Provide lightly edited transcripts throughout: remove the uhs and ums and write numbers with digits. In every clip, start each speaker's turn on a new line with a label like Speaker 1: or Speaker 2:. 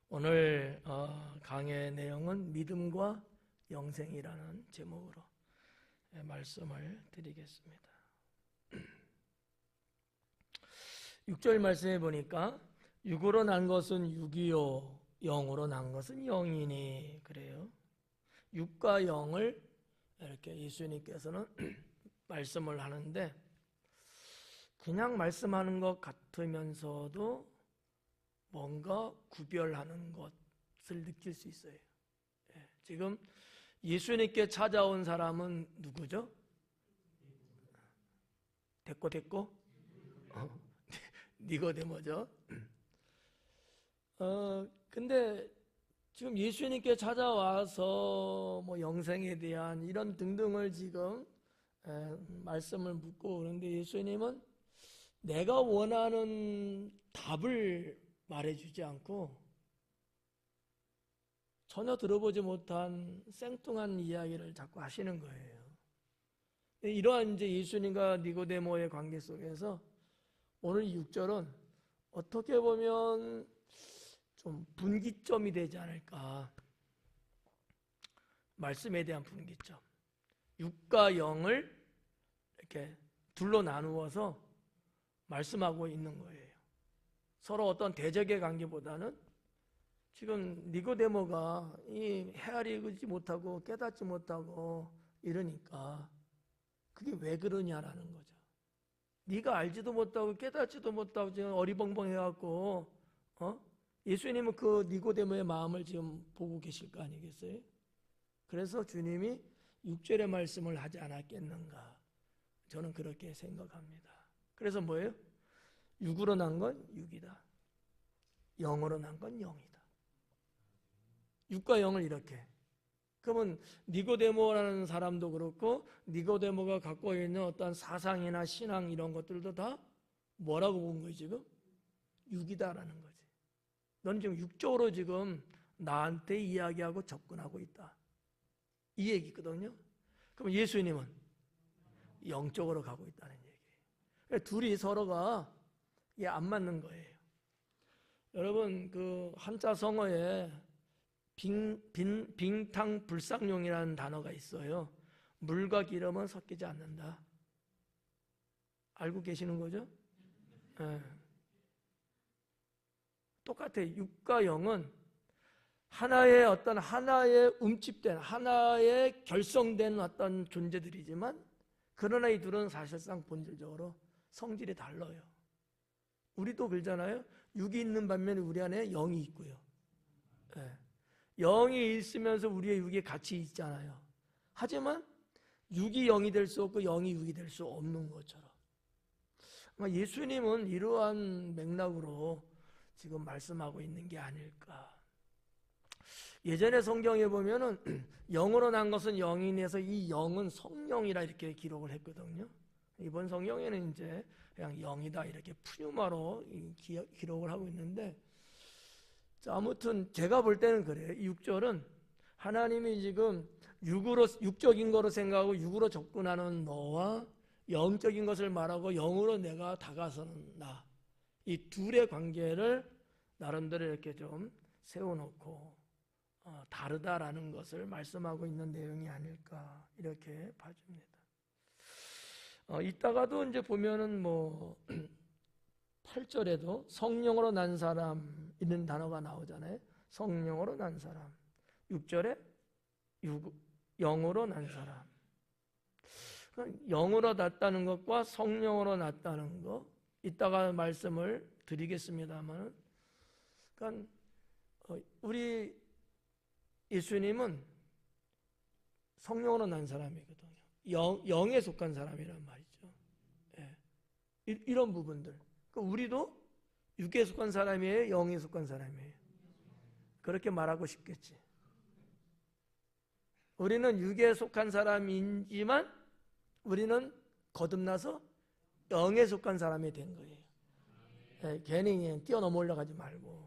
Speaker 1: 오늘 강의 내용은 믿음과 영생이라는 제목으로 말씀을 드리겠습니다. 6절 말씀해 보니까 육으로 난 것은 육이요 영으로 난 것은 영이니 그래요. 육과 영을 이렇게 예수님께서는 말씀을 하는데 그냥 말씀하는 것 같으면서도 뭔가 구별하는 것을 느낄 수 있어요. 지금 예수님께 찾아온 사람은 누구죠? 됐고? 니고데모죠. 근데 지금 예수님께 찾아와서 뭐 영생에 대한 이런 등등을 지금 말씀을 묻고 그런데 예수님은 내가 원하는 답을 말해주지 않고 전혀 들어보지 못한 생뚱한 이야기를 자꾸 하시는 거예요. 이러한 이제 예수님과 니고데모의 관계 속에서 오늘 6절은 어떻게 보면 좀 분기점이 되지 않을까. 말씀에 대한 분기점. 육과 영을 이렇게 둘로 나누어서 말씀하고 있는 거예요. 서로 어떤 대적의 관계보다는 지금 니고데모가 이 헤아리지 못하고 깨닫지 못하고 이러니까 그게 왜 그러냐라는 거죠. 네가 알지도 못하고 깨닫지도 못하고 지금 어리벙벙해갖고 예수님은 그 니고데모의 마음을 지금 보고 계실 거 아니겠어요? 그래서 주님이 6절의 말씀을 하지 않았겠는가. 저는 그렇게 생각합니다. 그래서 뭐예요? 육으로 난 건 육이다. 영으로 난 건 영이다. 육과 영을 이렇게. 그러면 니고데모라는 사람도 그렇고 니고데모가 갖고 있는 어떤 사상이나 신앙 이런 것들도 다 뭐라고 본 거예요 지금? 육이다라는 거지. 넌 지금 육적으로 지금 나한테 이야기하고 접근하고 있다. 이 얘기거든요. 그럼 예수님은 영적으로 가고 있다는 얘기예요. 둘이 서로가 이게 안 맞는 거예요. 여러분 그 한자 성어에 빙탕불상용이라는 단어가 있어요. 물과 기름은 섞이지 않는다. 알고 계시는 거죠? 네. 똑같아요. 육과 영은 하나의 움집된 하나의 결성된 어떤 존재들이지만 그러나 이 둘은 사실상 본질적으로 성질이 달라요. 우리도 그러잖아요. 육이 있는 반면에 우리 안에 영이 있고요. 네. 영이 있으면서 우리의 육이 같이 있잖아요. 하지만 육이 영이 될 수 없고 영이 육이 될 수 없는 것처럼 예수님은 이러한 맥락으로 지금 말씀하고 있는 게 아닐까. 예전에 성경에 보면은 영으로 난 것은 영인에서 이 영은 성령이라 이렇게 기록을 했거든요. 이번 성경에는 이제 그냥 영이다 이렇게 푸뉴마로 기록을 하고 있는데 아무튼 제가 볼 때는 그래요. 이 6절은 하나님이 지금 육적인 거로 생각하고 육으로 접근하는 너와 영적인 것을 말하고 영으로 내가 다가서는 나, 이 둘의 관계를 나름대로 이렇게 좀 세워놓고 다르다라는 것을 말씀하고 있는 내용이 아닐까 이렇게 봐줍니다. 이따가도 이제 보면은 뭐 8절에도 성령으로 난 사람 이런 단어가 나오잖아요. 성령으로 난 사람. 6절에 영으로 난 사람. 영으로 났다는 것과 성령으로 났다는 것 이따가 말씀을 드리겠습니다만 그러니까 우리 예수님은 성령으로 난 사람이거든요. 영에 속한 사람이란 말이죠. 예. 이런 부분들. 우리도 육에 속한 사람이에요? 영에 속한 사람이에요? 그렇게 말하고 싶겠지. 우리는 육에 속한 사람이지만 우리는 거듭나서 영에 속한 사람이 된 거예요. 예, 괜히 뛰어넘어 가지 말고.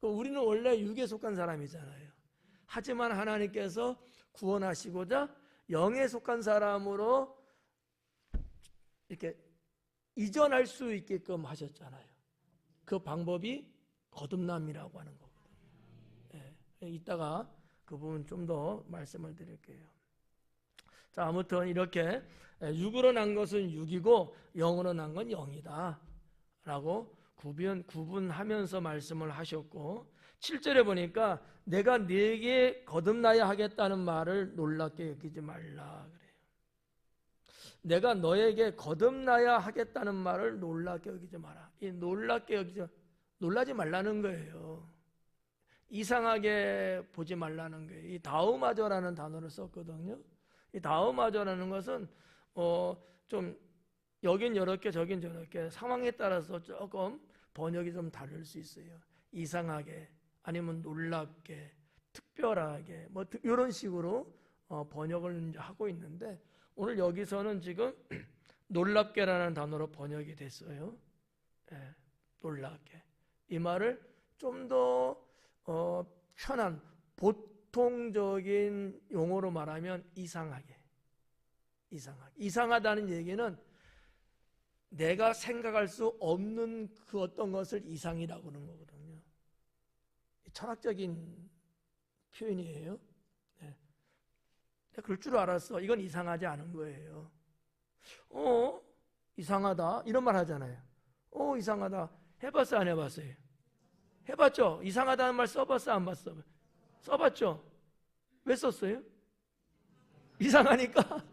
Speaker 1: 우리는 원래 육에 속한 사람이잖아요. 하지만 하나님께서 구원하시고자 영에 속한 사람으로 이렇게 이전할 수 있게끔 하셨잖아요. 그 방법이 거듭남이라고 하는 거거든요. 예, 이따가 그 부분 좀 더 말씀을 드릴게요. 자, 아무튼 이렇게 육으로 난 것은 육이고 영으로 난 건 영이다 라고 구분하면서 말씀을 하셨고, 7절에 보니까 내가 네게 거듭나야 하겠다는 말을 놀랍게 여기지 말라 그래요. 내가 너에게 거듭나야 하겠다는 말을 놀랍게 여기지 마라. 이 놀라지 말라는 거예요. 이상하게 보지 말라는 거예요. 이 다음아저라는 단어를 썼거든요. 이 다음아저라는 것은 좀 여긴 이렇게 저긴 저렇게 상황에 따라서 조금 번역이 좀 다를 수 있어요. 이상하게 아니면 놀랍게 특별하게 뭐 이런 식으로 번역을 하고 있는데, 오늘 여기서는 지금 놀랍게라는 단어로 번역이 됐어요. 예, 놀랍게. 이 말을 좀 더 편한 보통적인 용어로 말하면 이상하다는 얘기는 내가 생각할 수 없는 그 어떤 것을 이상이라고 하는 거거든요. 철학적인 표현이에요. 네. 내가 그럴 줄 알았어. 이건 이상하지 않은 거예요. 이상하다 이런 말 하잖아요. 이상하다 해봤어요, 안 해봤어요? 해봤죠? 이상하다는 말 써봤어요, 안 봤어요? 써봤죠? 왜 썼어요? 이상하니까.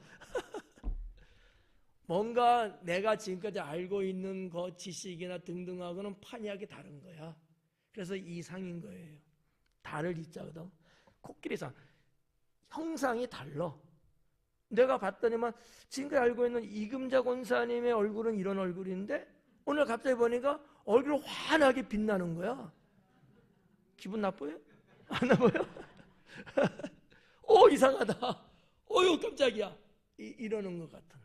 Speaker 1: 뭔가 내가 지금까지 알고 있는 그 지식이나 등등하고는 판이하게 다른 거야. 그래서 이상인 거예요. 다를 이자거든. 코끼리상. 형상이 달라. 내가 봤더니만 지금까지 알고 있는 이금자 권사님의 얼굴은 이런 얼굴인데 오늘 갑자기 보니까 얼굴이 환하게 빛나는 거야. 기분 나빠요? 안 나빠요? 이상하다. 이거 깜짝이야. 이러는 것 같은.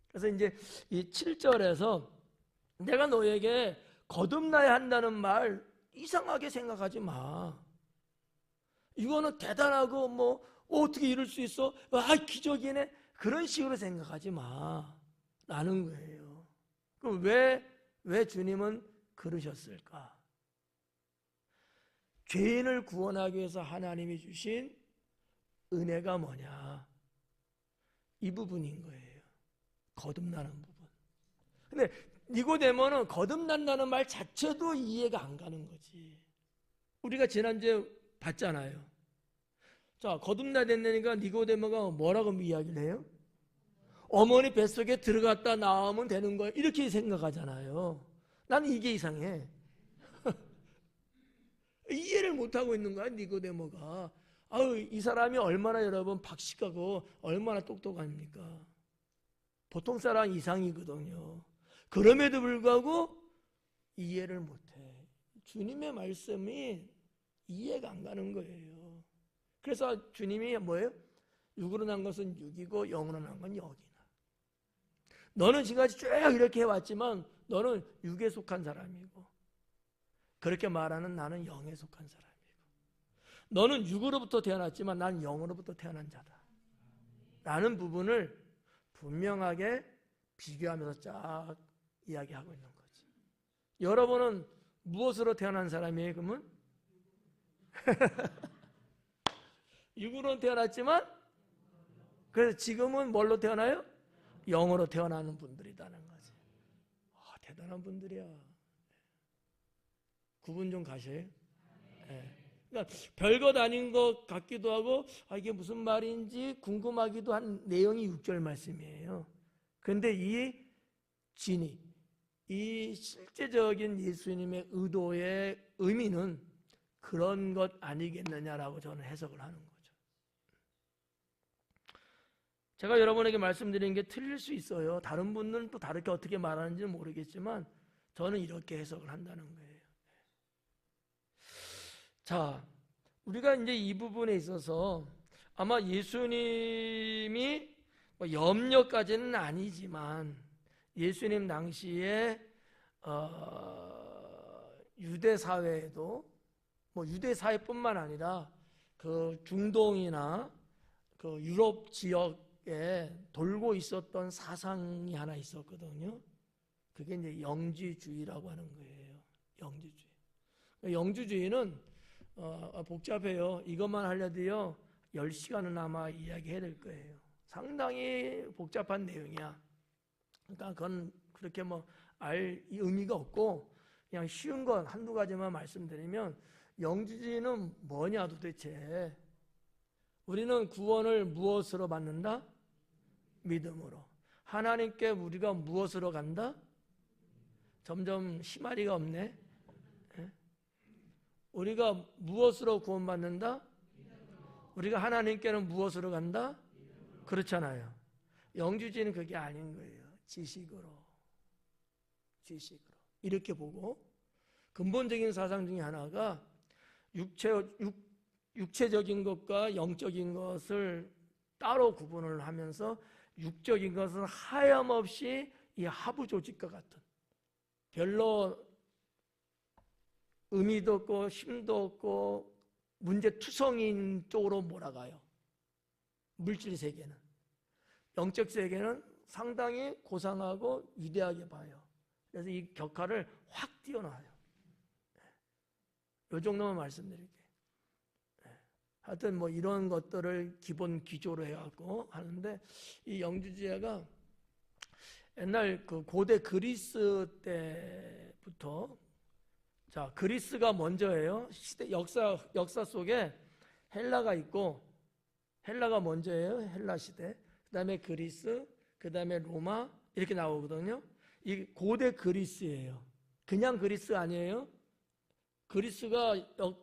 Speaker 1: 그래서 이제 이 7절에서 내가 너에게 거듭나야 한다는 말 이상하게 생각하지 마. 이거는 대단하고 뭐 어떻게 이럴 수 있어? 기적이네. 그런 식으로 생각하지 마. 라는 거예요. 그럼 왜 주님은 그러셨을까? 죄인을 구원하기 위해서 하나님이 주신 은혜가 뭐냐? 이 부분인 거예요. 거듭나는 부분. 근데 니고데모는 거듭난다는 말 자체도 이해가 안 가는 거지. 우리가 지난주에 봤잖아요. 자, 거듭나 됐다니까 니고데모가 뭐라고 이야기를 해요? 어머니 뱃속에 들어갔다 나오면 되는 거야. 이렇게 생각하잖아요. 나는 이게 이상해. 이해를 못하고 있는 거야, 니고데모가. 이 사람이 얼마나 여러분 박식하고 얼마나 똑똑합니까? 보통 사람 이상이거든요. 그럼에도 불구하고 이해를 못해. 주님의 말씀이 이해가 안 가는 거예요. 그래서 주님이 뭐예요? 육으로 난 것은 육이고 영으로 난 건 영이다. 너는 지금까지 쭉 이렇게 해왔지만 너는 육에 속한 사람이고, 그렇게 말하는 나는 영에 속한 사람이고, 너는 육으로부터 태어났지만 난 영으로부터 태어난 자다 라는 부분을 분명하게 비교하면서 쫙 이야기하고 있는 거지. 여러분은 무엇으로 태어난 사람이에요? 그러면 육으로 태어났지만 그래서 지금은 뭘로 태어나요? 영으로 태어나는 분들이라는 거지. 대단한 분들이야. 구분 좀 가셔요. 네. 그러니까 별것 아닌 것 같기도 하고 이게 무슨 말인지 궁금하기도 한 내용이 6절 말씀이에요. 그런데 이 진이, 이 실제적인 예수님의 의도의 의미는 그런 것 아니겠느냐라고 저는 해석을 하는 거죠. 제가 여러분에게 말씀드린 게 틀릴 수 있어요. 다른 분들은 또 다르게 어떻게 말하는지는 모르겠지만 저는 이렇게 해석을 한다는 거예요. 자, 우리가 이제 이 부분에 있어서 아마 예수님이 염려까지는 아니지만 예수님 당시에 유대 사회에도 유대 사회뿐만 아니라 그 중동이나 그 유럽 지역에 돌고 있었던 사상이 하나 있었거든요. 그게 이제 영지주의라고 하는 거예요. 영지주의. 영주주의는 복잡해요. 이것만 하려도요 10시간은 아마 이야기해야 될 거예요. 상당히 복잡한 내용이야. 그러니까 그건 그렇게 뭐 알 의미가 없고 그냥 쉬운 건 한두 가지만 말씀드리면, 영주주의는 뭐냐 도대체. 우리는 구원을 무엇으로 받는다? 믿음으로. 하나님께 우리가 무엇으로 간다? 점점 심하리가 없네. 우리가 무엇으로 구원받는다? 우리가 하나님께는 무엇으로 간다? 그렇잖아요. 영주주의는 그게 아닌 거예요. 지식으로. 이렇게 보고, 근본적인 사상 중에 하나가 육체적인 것과 영적인 것을 따로 구분을 하면서, 육적인 것은 하염없이 이 하부 조직과 같은, 별로 의미도 없고 힘도 없고 문제투성인 쪽으로 몰아가요. 물질 세계는. 영적 세계는 상당히 고상하고 위대하게 봐요. 그래서 이 격화를 확 띄어놔요. 이 정도만 말씀드릴게요. 하여튼 뭐 이런 것들을 기본 기조로 해갖고 하는데, 이 영주주의가 옛날 그 고대 그리스 때부터, 자, 그리스가 먼저예요. 역사 속에 헬라가 있고, 헬라가 먼저예요. 헬라 시대. 그 다음에 그리스, 그 다음에 로마, 이렇게 나오거든요. 이 고대 그리스예요. 그냥 그리스 아니에요. 그리스가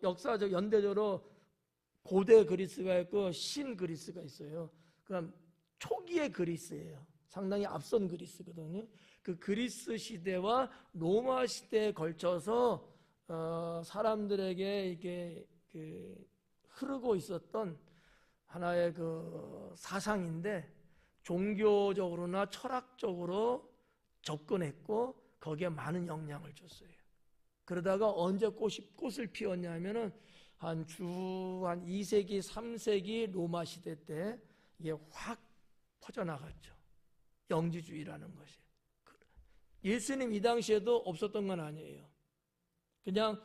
Speaker 1: 역사적 연대적으로 고대 그리스가 있고 신 그리스가 있어요. 그럼 초기의 그리스예요. 상당히 앞선 그리스거든요. 그 그리스 시대와 로마 시대에 걸쳐서 사람들에게 이게 흐르고 있었던 하나의 그 사상인데, 종교적으로나 철학적으로 접근했고 거기에 많은 영향을 줬어요. 그러다가 언제 꽃을 피웠냐면은 한 2세기, 3세기 로마 시대 때 이게 확 퍼져나갔죠. 영주주의라는 것이. 예수님 이 당시에도 없었던 건 아니에요. 그냥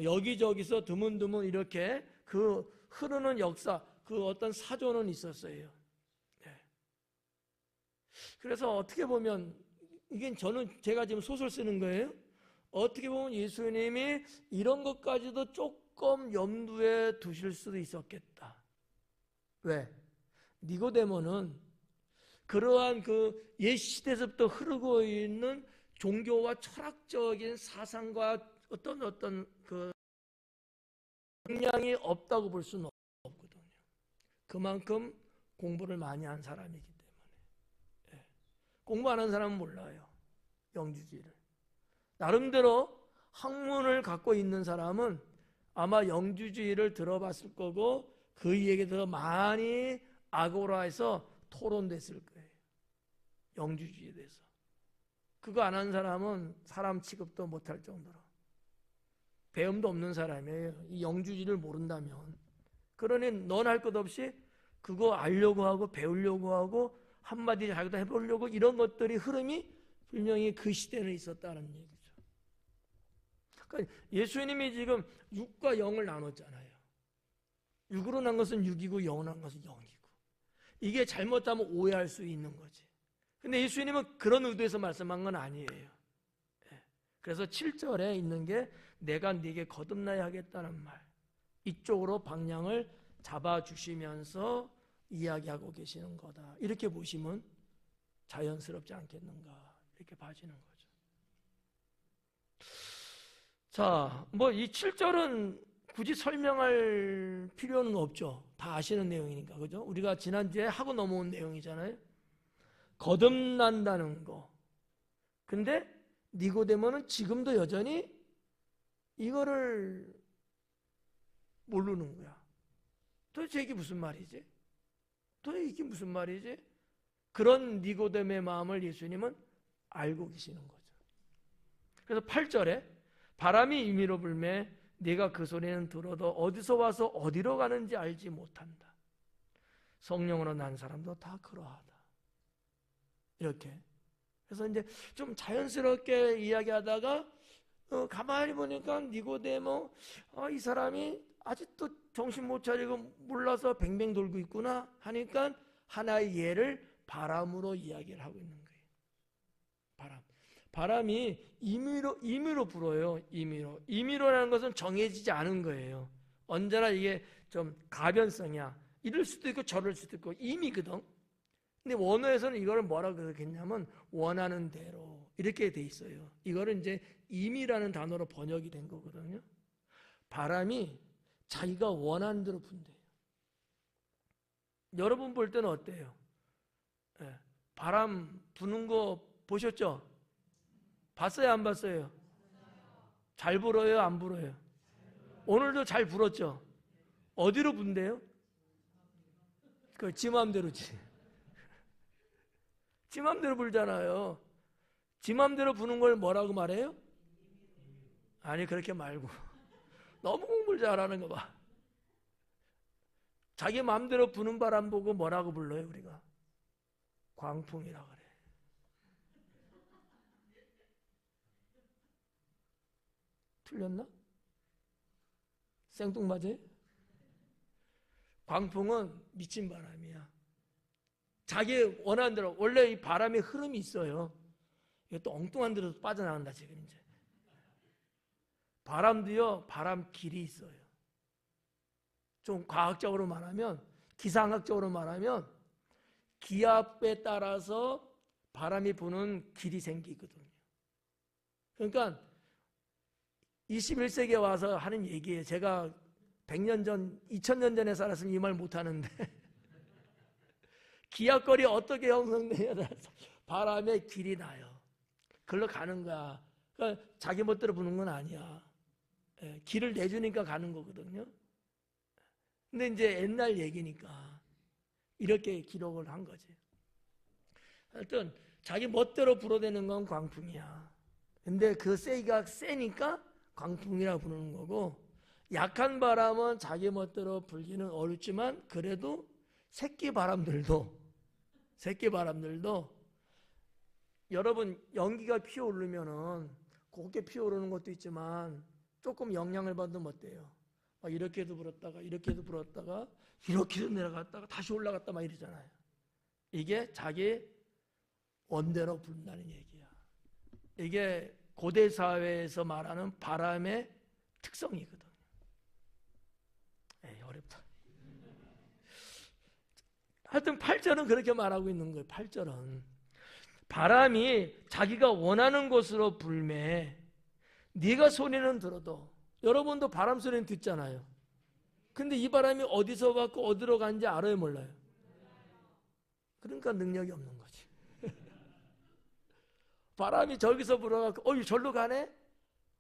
Speaker 1: 여기저기서 드문드문 이렇게 그 흐르는 역사, 그 어떤 사조는 있었어요. 네. 그래서 어떻게 보면, 이게 제가 지금 소설 쓰는 거예요. 어떻게 보면 예수님이 이런 것까지도 조금 염두에 두실 수도 있었겠다. 왜? 니고데모는 그러한 그 옛 시대에서부터 흐르고 있는 종교와 철학적인 사상과 어떤 그 영향이 없다고 볼 수는 없거든요. 그만큼 공부를 많이 한 사람이기 때문에. 공부 안 한 사람은 몰라요. 영주주의를. 나름대로 학문을 갖고 있는 사람은 아마 영주주의를 들어봤을 거고, 그 얘기에 대해서 많이 아고라에서 토론됐을 거예요. 영주주의에 대해서. 그거 안 한 사람은 사람 취급도 못할 정도로 배움도 없는 사람이에요. 이 영주주의를 모른다면. 그러니 넌 할 것 없이 그거 알려고 하고 배우려고 하고 한마디 자기도 해보려고, 이런 것들이 흐름이 분명히 그 시대는 있었다는 얘기죠. 그러니까 예수님이 지금 육과 영을 나눴잖아요. 육으로 난 것은 육이고 영으로 난 것은 영이고. 이게 잘못하면 오해할 수 있는 거지. 근데 예수님은 그런 의도에서 말씀한 건 아니에요. 그래서 7절에 있는 게 내가 네게 거듭나야 하겠다는 말, 이쪽으로 방향을 잡아주시면서 이야기하고 계시는 거다. 이렇게 보시면 자연스럽지 않겠는가, 이렇게 봐지는 거죠. 자, 뭐 이 7절은 굳이 설명할 필요는 없죠. 다 아시는 내용이니까, 그죠? 우리가 지난주에 하고 넘어온 내용이잖아요. 거듭난다는 거. 근데 니고데모는 지금도 여전히 이거를 모르는 거야. 도대체 이게 무슨 말이지? 도대체 이게 무슨 말이지? 그런 니고데모의 마음을 예수님은 알고 계시는 거죠. 그래서 8절에 바람이 임의로 불매 네가 그 소리는 들어도 어디서 와서 어디로 가는지 알지 못한다. 성령으로 난 사람도 다 그러하다. 이렇게. 그래서 이제 좀 자연스럽게 이야기하다가 가만히 보니까 니고데모, 이 사람이 아직도 정신 못 차리고 몰라서 뱅뱅 돌고 있구나 하니까 하나의 예를 바람으로 이야기를 하고 있는 거예요. 바람이 임의로 불어요. 임의로라는 것은 정해지지 않은 거예요. 언제나 이게 좀 가변성이야. 이럴 수도 있고 저럴 수도 있고 임의거든. 근데 원어에서는 이거를 뭐라고 그러겠냐면 원하는 대로 이렇게 돼 있어요. 이거를 이제 임의라는 단어로 번역이 된 거거든요. 바람이 자기가 원하는 대로 분대요. 여러분 볼 때는 어때요? 바람 부는 거 보셨죠? 봤어요, 안 봤어요? 잘 불어요, 안 불어요? 오늘도 잘 불었죠? 어디로 분대요? 지 맘대로지. 지 맘대로 불잖아요. 지 맘대로 부는 걸 뭐라고 말해요? 아니, 그렇게 말고. 너무 공부를 잘하는 거 봐. 자기 마음대로 부는 바람 보고 뭐라고 불러요, 우리가? 광풍이라 그래. 틀렸나? 생뚱맞아요? 광풍은 미친 바람이야. 자기 원하는 대로. 원래 이 바람의 흐름이 있어요. 이게 또 엉뚱한 데로 빠져나간다 지금 이제. 바람도요, 바람 길이 있어요. 좀 과학적으로 말하면, 기상학적으로 말하면 기압에 따라서 바람이 부는 길이 생기거든요. 그러니까 21세기에 와서 하는 얘기예요. 제가 100년 전, 2000년 전에 살았으면 이 말 못하는데 기압걸이 어떻게 형성되냐에 따라서 바람의 길이 나요. 글로 가는 거야. 그러니까 자기 멋대로 부는 건 아니야. 길을 내주니까 가는 거거든요. 근데 이제 옛날 얘기니까 이렇게 기록을 한 거지. 하여튼 자기 멋대로 불어대는 건 광풍이야. 근데 그 세기가 세니까 광풍이라 부르는 거고, 약한 바람은 자기 멋대로 불기는 어렵지만 그래도 새끼 바람들도 여러분 연기가 피어오르면은 곱게 피어오르는 것도 있지만 조금 영향을 받으면 어때요? 이렇게도 불었다가 이렇게도 불었다가 이렇게도 내려갔다가 다시 올라갔다 막 이러잖아요. 이게 자기 원대로 분다는 얘기야. 이게 고대 사회에서 말하는 바람의 특성이거든요. 어렵다. 하여튼 8절은 그렇게 말하고 있는 거예요. 8절은 바람이 자기가 원하는 곳으로 불매 네가 소리는 들어도, 여러분도 바람 소리는 듣잖아요. 근데 이 바람이 어디서 왔고 어디로 간지 알아요, 몰라요? 그러니까 능력이 없는 거지. 바람이 저기서 불어갖고 절로 가네?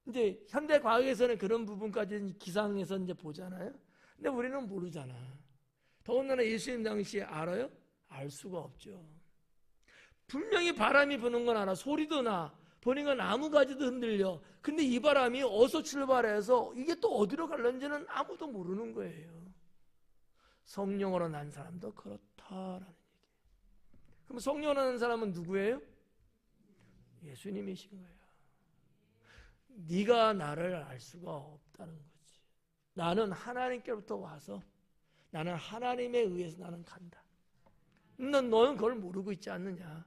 Speaker 1: 이제 현대 과학에서는 그런 부분까지 기상에서 이제 보잖아요. 근데 우리는 모르잖아. 더군다나 예수님 당시에 알아요? 알 수가 없죠. 분명히 바람이 부는 건 알아. 소리도 나. 보니까 나무가지도 흔들려. 근데 이 바람이 어디서 출발해서 이게 또 어디로 갈는지는 아무도 모르는 거예요. 성령으로 난 사람도 그렇다라는 얘기. 그럼 성령으로 난 사람은 누구예요? 예수님이신 거예요. 네가 나를 알 수가 없다는 거지. 나는 하나님께로부터 와서 나는 하나님에 의해서 나는 간다. 너는 그걸 모르고 있지 않느냐.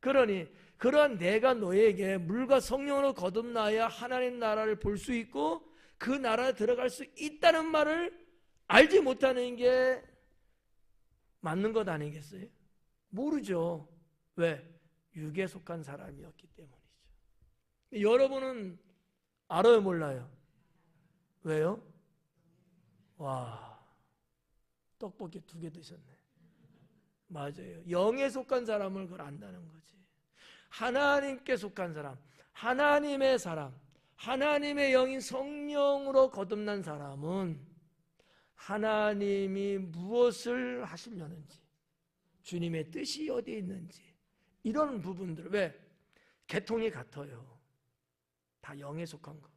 Speaker 1: 그러니 그러한 내가 너에게 물과 성령으로 거듭나야 하나님 나라를 볼 수 있고 그 나라에 들어갈 수 있다는 말을 알지 못하는 게 맞는 것 아니겠어요? 모르죠. 왜? 육에 속한 사람이었기 때문이죠. 여러분은 알아요, 몰라요? 왜요? 와, 떡볶이 2개 드셨네. 맞아요. 영에 속한 사람을 그걸 안다는 거지. 하나님께 속한 사람, 하나님의 사람, 하나님의 영인 성령으로 거듭난 사람은 하나님이 무엇을 하시려는지, 주님의 뜻이 어디에 있는지, 이런 부분들. 왜? 계통이 같아요. 다 영에 속한 거거든.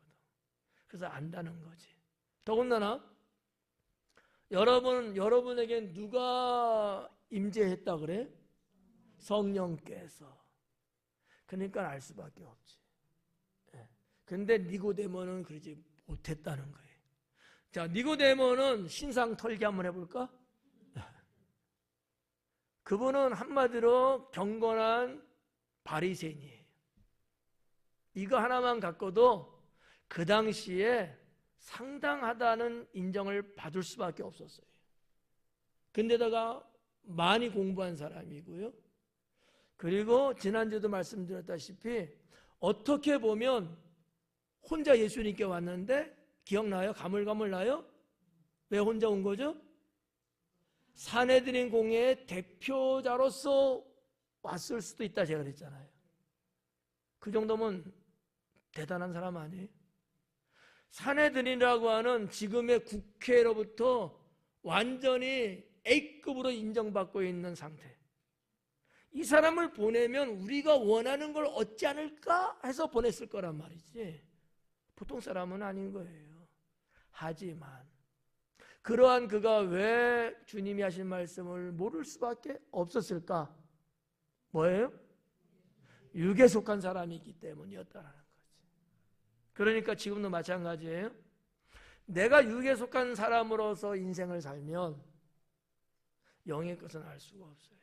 Speaker 1: 그래서 안다는 거지. 더군다나 여러분에게 누가 임재했다 그래? 성령께서. 그러니까 알 수밖에 없지. 근데 니고데모는 그러지 못했다는 거예요. 자, 니고데모는 신상 털기 한번 해볼까? 그분은 한마디로 경건한 바리새인이에요. 이거 하나만 갖고도 그 당시에 상당하다는 인정을 받을 수밖에 없었어요. 근데다가 많이 공부한 사람이고요. 그리고 지난주에도 말씀드렸다시피 어떻게 보면 혼자 예수님께 왔는데 기억나요? 가물가물나요? 왜 혼자 온 거죠? 산헤드린 공회의 대표자로서 왔을 수도 있다 제가 그랬잖아요. 그 정도면 대단한 사람 아니에요? 산헤드린이라고 하는 지금의 국회로부터 완전히 A급으로 인정받고 있는 상태. 이 사람을 보내면 우리가 원하는 걸 얻지 않을까 해서 보냈을 거란 말이지 보통 사람은 아닌 거예요. 하지만 그러한 그가 왜 주님이 하신 말씀을 모를 수밖에 없었을까? 뭐예요? 육에 속한 사람이기 때문이었다라는 거지. 그러니까 지금도 마찬가지예요. 내가 육에 속한 사람으로서 인생을 살면 영의 것은 알 수가 없어요.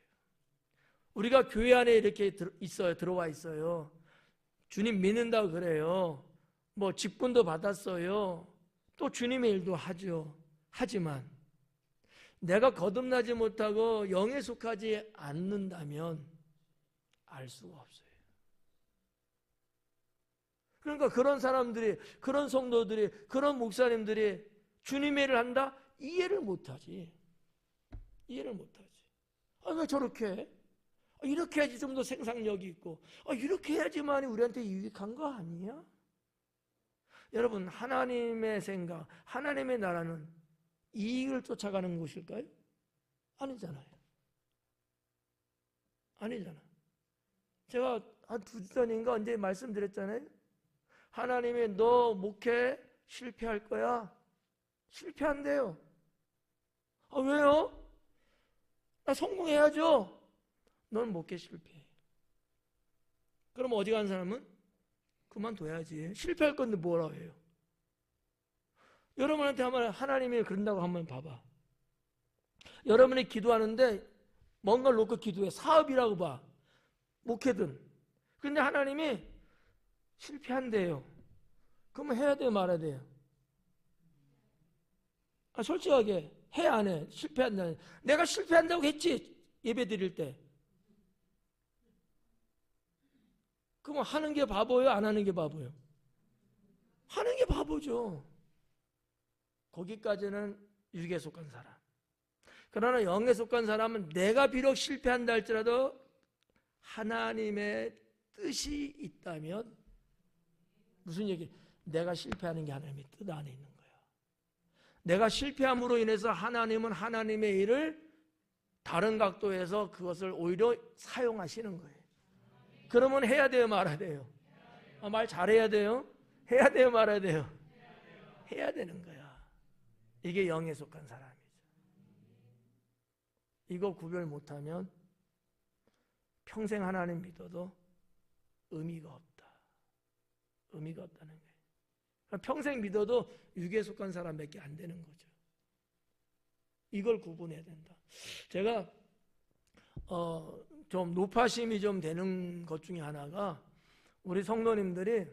Speaker 1: 우리가 교회 안에 이렇게 들어와 있어요. 주님 믿는다고 그래요. 뭐 직분도 받았어요. 또 주님의 일도 하죠. 하지만 내가 거듭나지 못하고 영에 속하지 않는다면 알 수가 없어요. 그러니까 그런 사람들이, 그런 성도들이, 그런 목사님들이 주님의 일을 한다? 이해를 못하지. 이해를 못하지. 왜 저렇게 해? 이렇게 해야지 좀 더 생산력이 있고 이렇게 해야지만 우리한테 유익한 거 아니야? 여러분, 하나님의 생각, 하나님의 나라는 이익을 쫓아가는 것일까요? 아니잖아요. 아니잖아. 제가 한 2주 전인가 언제 말씀드렸잖아요. 하나님이 너 목회 실패할 거야. 실패한대요. 왜요? 나 성공해야죠. 넌 목회 실패해. 그럼 어디 간 사람은? 그만둬야지. 실패할 건데 뭐라고 해요? 여러분한테 한번 하나님이 그런다고 한번 봐봐. 여러분이 기도하는데 뭔가를 놓고 기도해. 사업이라고 봐. 목회든. 근데 하나님이 실패한대요. 그러면 해야 돼요, 말아야 돼요? 솔직하게 해, 안 해? 실패한다. 내가 실패한다고 했지, 예배 드릴 때. 그럼 하는 게 바보예요? 안 하는 게 바보예요? 하는 게 바보죠. 거기까지는 육에 속한 사람. 그러나 영에 속한 사람은 내가 비록 실패한다 할지라도 하나님의 뜻이 있다면, 무슨 얘기? 내가 실패하는 게 하나님의 뜻 안에 있는 거야. 내가 실패함으로 인해서 하나님은 하나님의 일을 다른 각도에서 그것을 오히려 사용하시는 거예요. 그러면 해야 돼요, 말아야 돼요? 말 잘해야 돼요? 해야 돼요, 말아야 돼요? 해야 되는 거야. 이게 영에 속한 사람이죠. 이거 구별 못하면 평생 하나님 믿어도 의미가 없다. 의미가 없다는 거예요. 평생 믿어도 육에 속한 사람밖에 안 되는 거죠. 이걸 구분해야 된다. 제가 좀 높아심이 좀 되는 것 중에 하나가 우리 성도님들이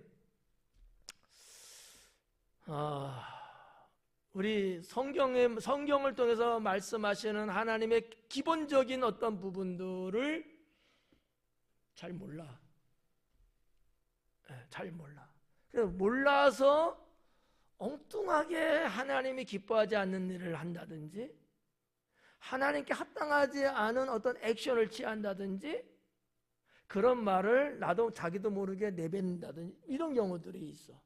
Speaker 1: 우리 성경을 통해서 말씀하시는 하나님의 기본적인 어떤 부분들을 잘 몰라. 잘 몰라. 그래서 몰라서 엉뚱하게 하나님이 기뻐하지 않는 일을 한다든지 하나님께 합당하지 않은 어떤 액션을 취한다든지 그런 말을 나도 자기도 모르게 내뱉는다든지 이런 경우들이 있어.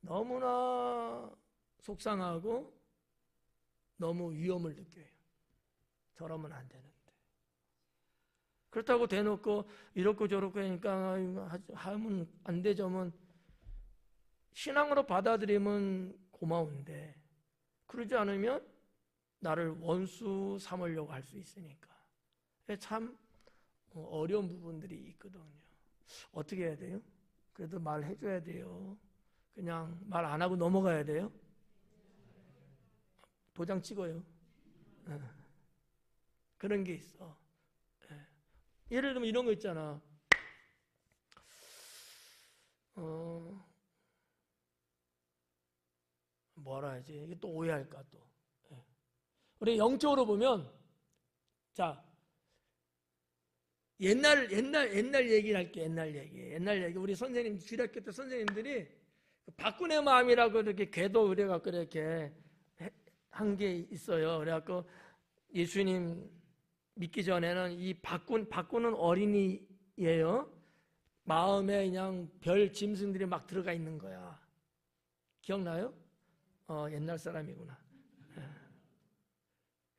Speaker 1: 너무나 속상하고 너무 위험을 느껴요. 저러면 안 되는데. 그렇다고 대놓고 이렇고 저렇고 하니까 하면 안 되죠면 신앙으로 받아들이면 고마운데 그러지 않으면 나를 원수 삼으려고 할 수 있으니까 참 어려운 부분들이 있거든요. 어떻게 해야 돼요? 그래도 말해줘야 돼요. 그냥 말 안 하고 넘어가야 돼요. 도장 찍어요. 그런 게 있어. 예를 들면 이런 거 있잖아. 뭐라 하지? 이게 또 오해할까 또. 우리 영적으로 보면, 자, 옛날 얘기를 할게. 옛날 얘기. 우리 선생님, 주일학교 때 선생님들이 박군의 마음이라고 이렇게 궤도 그래갖고 이렇게 한 게 있어요. 그래갖고 예수님 믿기 전에는 이 박군은 어린이예요. 마음에 그냥 별 짐승들이 막 들어가 있는 거야. 기억나요? 옛날 사람이구나.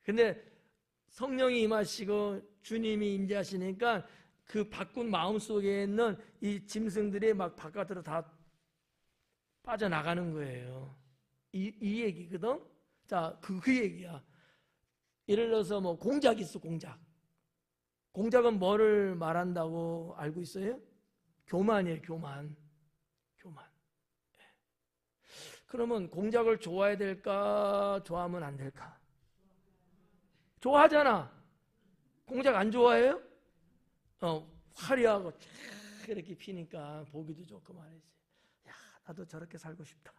Speaker 1: 근데 성령이 임하시고 주님이 임재하시니까 그 바꾼 마음속에 있는 이 짐승들이 막 바깥으로 다 빠져나가는 거예요. 이 얘기거든. 자, 그 얘기야. 예를 들어서 뭐 공작 있어. 공작은 뭐를 말한다고 알고 있어요? 교만이에요. 교만. 그러면 공작을 좋아해야 될까? 좋아하면 안 될까? 좋아하잖아. 공작 안 좋아해요? 화려하고 쫙 이렇게 피니까 보기도 좋고 말이지. 야, 나도 저렇게 살고 싶다.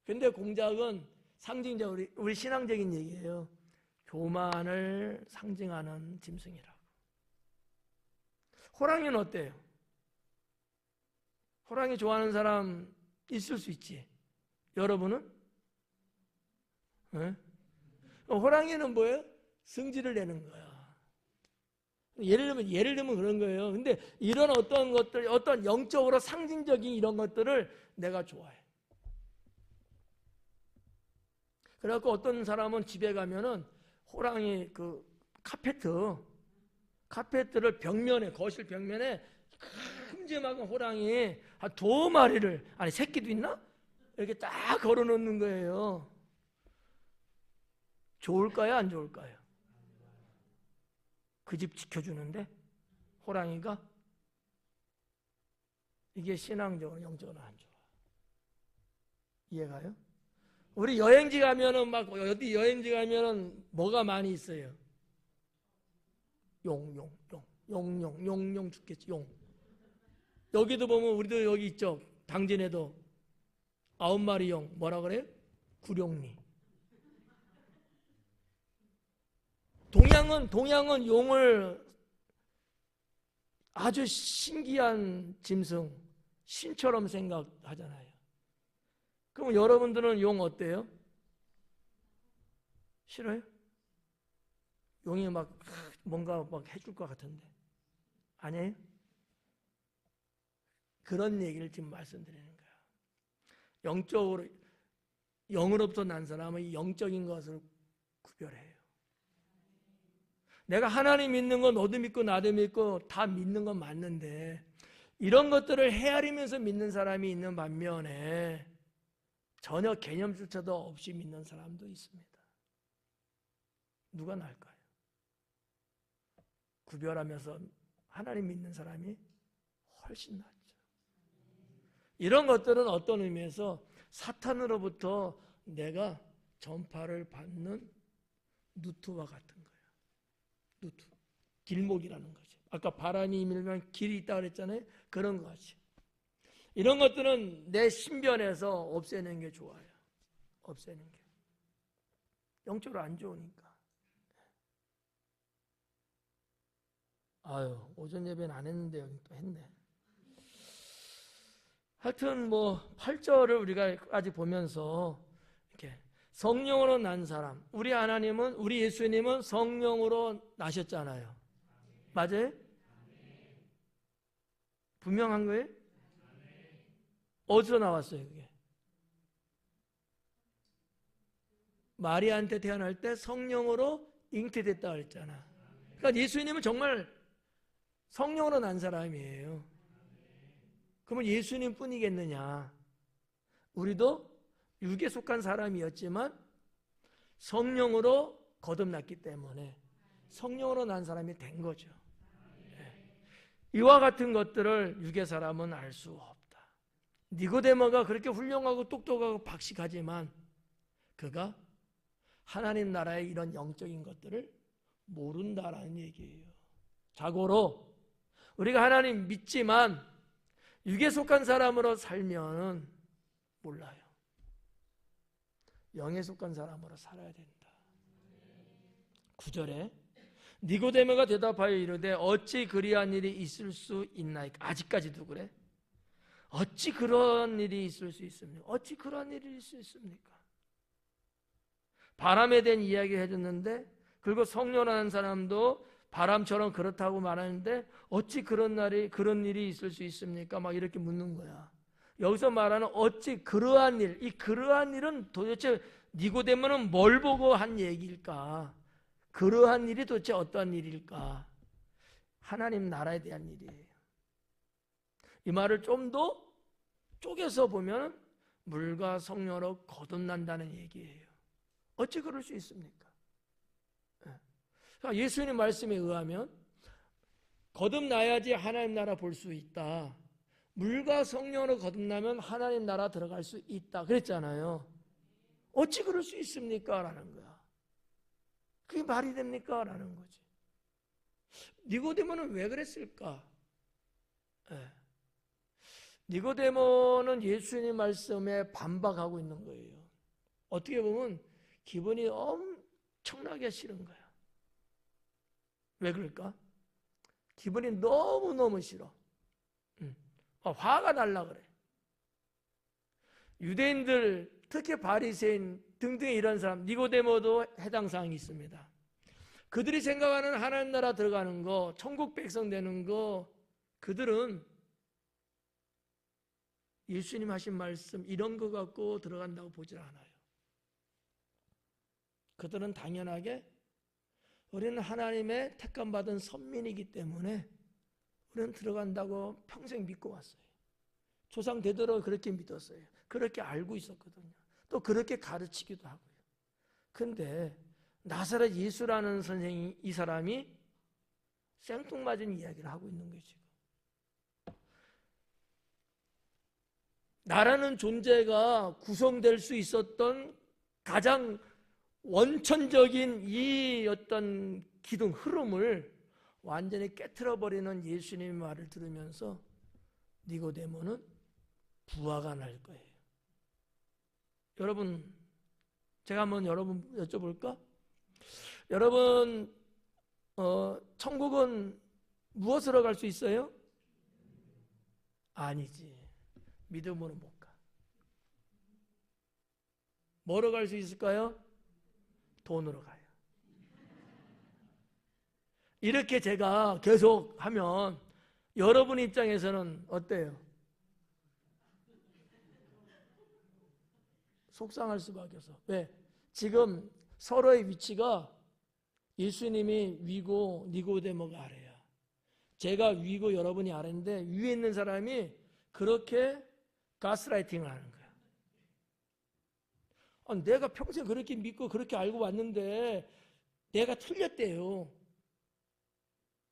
Speaker 1: 근데 공작은 상징적, 우리 신앙적인 얘기예요. 교만을 상징하는 짐승이라고. 호랑이는 어때요? 호랑이 좋아하는 사람 있을 수 있지. 여러분은? 네? 호랑이는 뭐예요? 성질을 내는 거야. 예를 들면 그런 거예요. 근데 이런 어떤 것들, 어떤 영적으로 상징적인 이런 것들을 내가 좋아해. 그래갖고 어떤 사람은 집에 가면은 호랑이 그 카페트를 벽면에, 거실 벽면에 큼지막한 호랑이 한 2마리를, 아니 새끼도 있나? 이렇게 딱 걸어 놓는 거예요. 좋을까요? 안 좋을까요? 그 집 지켜주는데 호랑이가? 이게 신앙적으로 영적으로 안 좋아. 이해가요? 우리 여행지 가면은 막 어디 여행지 가면은 뭐가 많이 있어요? 용 죽겠지. 용. 여기도 보면 우리도 여기 있죠. 당진에도 9마리 용. 뭐라 그래요? 구룡리. 동양은 용을 아주 신기한 짐승, 신처럼 생각하잖아요. 그럼 여러분들은 용 어때요? 싫어요? 용이 막 뭔가 막 해줄 것 같은데. 아니에요? 그런 얘기를 지금 말씀드리는 거예요. 영적으로, 영으로부터 난 사람은 이 영적인 것을 구별해요. 내가 하나님 믿는 건 너도 믿고 나도 믿고 다 믿는 건 맞는데 이런 것들을 헤아리면서 믿는 사람이 있는 반면에 전혀 개념조차도 없이 믿는 사람도 있습니다. 누가 나을까요? 구별하면서 하나님 믿는 사람이 훨씬 낫죠. 이런 것들은 어떤 의미에서 사탄으로부터 내가 전파를 받는 누트와 같은 거예요. 누트. 길목이라는 거죠. 아까 바람이 밀면 길이 있다고 그랬잖아요. 그런 거지. 이런 것들은 내 신변에서 없애는 게 좋아요. 없애는 게. 영적으로 안 좋으니까. 아유, 오전 예배는 안 했는데 여기 또 했네. 하여튼 뭐 8절을 우리가 아직 보면서 이렇게 성령으로 난 사람, 우리 하나님은, 우리 예수님은 성령으로 나셨잖아요. 맞아요? 분명한 거예요? 어디서 나왔어요, 그게? 마리아한테 태어날 때 성령으로 잉태됐다 그랬잖아. 그러니까 예수님은 정말 성령으로 난 사람이에요. 그러면 예수님 뿐이겠느냐? 우리도 육에 속한 사람이었지만 성령으로 거듭났기 때문에 성령으로 난 사람이 된 거죠. 이와 같은 것들을 육의 사람은 알 수 없다. 니고데모가 그렇게 훌륭하고 똑똑하고 박식하지만 그가 하나님 나라의 이런 영적인 것들을 모른다라는 얘기예요. 자고로 우리가 하나님 믿지만 육에 속한 사람으로 살면 몰라요. 영에 속한 사람으로 살아야 된다. 9절에 니고데모가 대답하여 이르되 어찌 그리한 일이 있을 수 있나이까. 아직까지도 그래. 어찌 그런 일이 있을 수 있습니까? 어찌 그런 일이 있을 수 있습니까? 바람에 대한 이야기를 해줬는데 그리고 성령하는 사람도 바람처럼 그렇다고 말하는데 어찌 그런 일이 있을 수 있습니까? 막 이렇게 묻는 거야. 여기서 말하는 어찌 그러한 일, 이 그러한 일은 도대체 니고데모는 뭘 보고 한 얘기일까? 그러한 일이 도대체 어떠한 일일까? 하나님 나라에 대한 일이에요. 이 말을 좀 더 쪼개서 보면 물과 성령으로 거듭난다는 얘기예요. 어찌 그럴 수 있습니까? 예수님 말씀에 의하면 거듭나야지 하나님 나라 볼 수 있다. 물과 성령으로 거듭나면 하나님 나라 들어갈 수 있다 그랬잖아요. 어찌 그럴 수 있습니까? 라는 거야. 그게 말이 됩니까? 라는 거지. 니고데모는 왜 그랬을까? 니고데모는 예수님 말씀에 반박하고 있는 거예요. 어떻게 보면 기분이 엄청나게 싫은 거야. 왜 그럴까? 기분이 너무너무 싫어. 화가 날라 그래. 유대인들, 특히 바리새인 등등의 이런 사람, 니고데모도 해당 사항이 있습니다. 그들이 생각하는 하나님 나라 들어가는 거, 천국 백성 되는 거, 그들은 예수님 하신 말씀 이런 거 갖고 들어간다고 보질 않아요. 그들은 당연하게 우리는 하나님의 택감받은 선민이기 때문에 우리는 들어간다고 평생 믿고 왔어요. 조상 대대로 그렇게 믿었어요. 그렇게 알고 있었거든요. 또 그렇게 가르치기도 하고요. 근데 나사렛 예수라는 선생이, 이 사람이 생뚱맞은 이야기를 하고 있는 거예요. 지금 나라는 존재가 구성될 수 있었던 가장 원천적인 이 어떤 기둥 흐름을 완전히 깨트려버리는 예수님의 말을 들으면서 니고데모는 부화가 날 거예요. 여러분, 제가 한번 여러분 여쭤볼까? 여러분, 천국은 무엇으로 갈 수 있어요? 아니지. 믿음으로 못 가. 뭐로 갈 수 있을까요? 돈으로 가요. 이렇게 제가 계속 하면 여러분 입장에서는 어때요? 속상할 수밖에 없어. 왜? 지금 서로의 위치가 예수님이 위고 니고데모가 아래야. 제가 위고 여러분이 아래인데 위에 있는 사람이 그렇게 가스라이팅을 하는 거야. 내가 평생 그렇게 믿고 그렇게 알고 왔는데 내가 틀렸대요.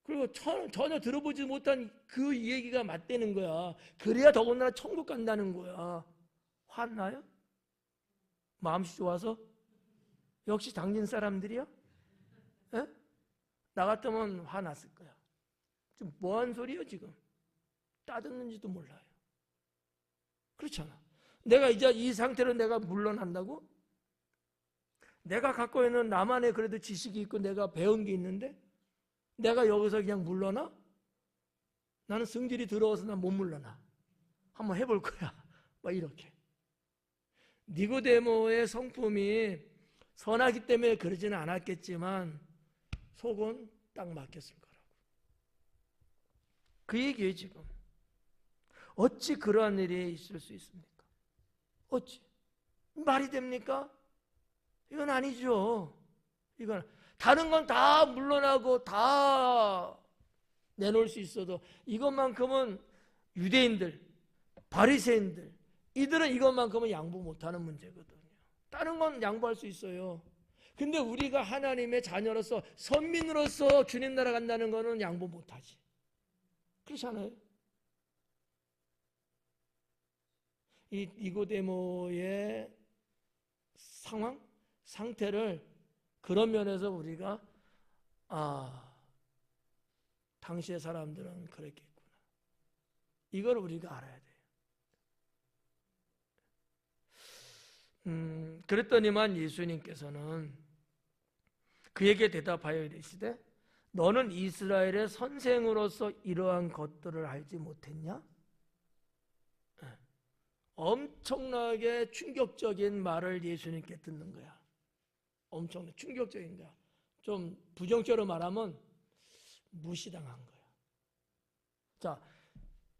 Speaker 1: 그리고 전혀 들어보지 못한 그 얘기가 맞대는 거야. 그래야 더군다나 천국 간다는 거야. 화나요? 마음씨 좋아서? 역시 당진 사람들이야? 에? 나 같으면 화났을 거야. 지금 뭐한 소리야 지금? 따듣는지도 몰라요. 그렇잖아. 내가 이제 이 상태로 내가 물러난다고? 내가 갖고 있는 나만의 그래도 지식이 있고 내가 배운 게 있는데 내가 여기서 그냥 물러나? 나는 성질이 더러워서 난 못 물러나. 한번 해볼 거야. 막 이렇게. 니고데모의 성품이 선하기 때문에 그러지는 않았겠지만 속은 딱 막혔을 거라고. 그 얘기예요 지금. 어찌 그러한 일이 있을 수 있습니까? 어찌? 말이 됩니까? 이건 아니죠. 이건 다른 건 다 물러나고 다 내놓을 수 있어도 이것만큼은 유대인들, 바리새인들 이들은 이것만큼은 양보 못하는 문제거든요. 다른 건 양보할 수 있어요. 근데 우리가 하나님의 자녀로서 선민으로서 주님 나라 간다는 거는 양보 못하지. 그렇잖아요. 이 니고데모의 상태를 그런 면에서 우리가 당시의 사람들은 그랬겠구나. 이걸 우리가 알아야 돼요. 그랬더니만 예수님께서는 그에게 대답하여 이르시되 너는 이스라엘의 선생으로서 이러한 것들을 알지 못했냐? 엄청나게 충격적인 말을 예수님께 듣는 거야. 엄청나게 충격적인 거야. 좀 부정적으로 말하면 무시당한 거야. 자,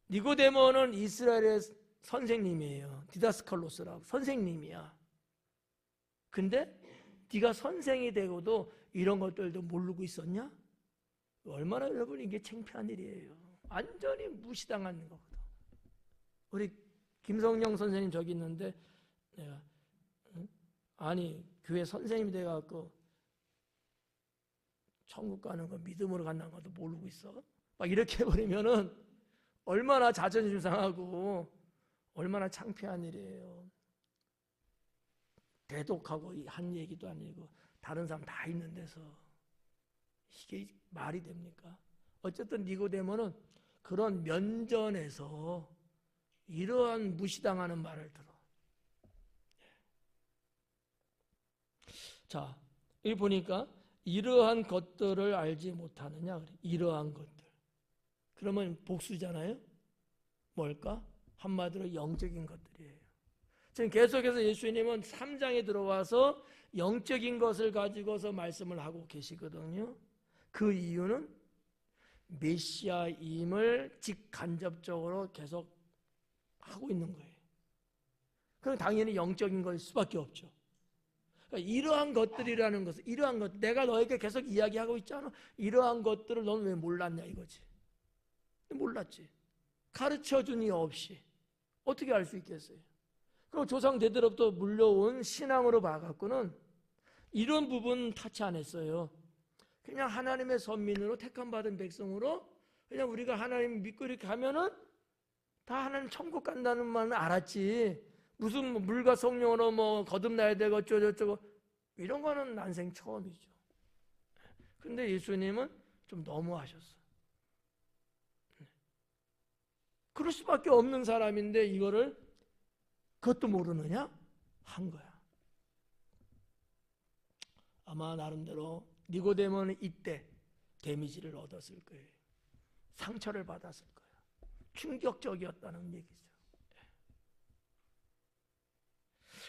Speaker 1: 니고데모는 이스라엘의 선생님이에요. 디다스칼로스라고 선생님이야. 근데 네가 선생이 되고도 이런 것들도 모르고 있었냐? 얼마나 여러분 이게 창피한 일이에요. 완전히 무시당하는 거거든. 우리 김성령 선생님 저기 있는데 내가 아니 교회 선생님이 돼갖고 천국 가는 거 믿음으로 간다는 것도 모르고 있어? 막 이렇게 해버리면은 얼마나 자존심 상하고 얼마나 창피한 일이에요. 대독하고 한 얘기도 아니고 다른 사람 다 있는 데서 이게 말이 됩니까? 어쨌든 니고데모는 그런 면전에서 이러한 무시당하는 말을 들어. 자, 여기 보니까 이러한 것들을 알지 못하느냐 그래. 이러한 것들. 그러면 복수잖아요. 뭘까? 한마디로 영적인 것들이에요. 지금 계속해서 예수님은 3장에 들어와서 영적인 것을 가지고서 말씀을 하고 계시거든요. 그 이유는 메시아임을 직간접적으로 계속 하고 있는 거예요. 그럼 당연히 영적인 것일 수밖에 없죠. 그러니까 이러한 것들이라는 것은 이러한 것 내가 너에게 계속 이야기하고 있잖아. 이러한 것들을 너는 왜 몰랐냐 이거지. 몰랐지. 가르쳐준 이 없이 어떻게 알 수 있겠어요? 그리고 조상 대대로부터 물려온 신앙으로 봐갖고는 이런 부분 타치 안 했어요. 그냥 하나님의 선민으로 택함받은 백성으로 그냥 우리가 하나님 믿고 이렇게 하면은 다 하나님 천국 간다는 말은 알았지. 무슨 물과 성령으로 거듭나야 되고 어쩌고저쩌고 이런 거는 난생 처음이죠. 근데 예수님은 좀 너무하셨어. 그럴 수밖에 없는 사람인데 이거를 그것도 모르느냐? 한 거야. 아마 나름대로 니고데모는 이때 데미지를 얻었을 거예요. 상처를 받았을 거예요. 충격적이었다는 얘기죠.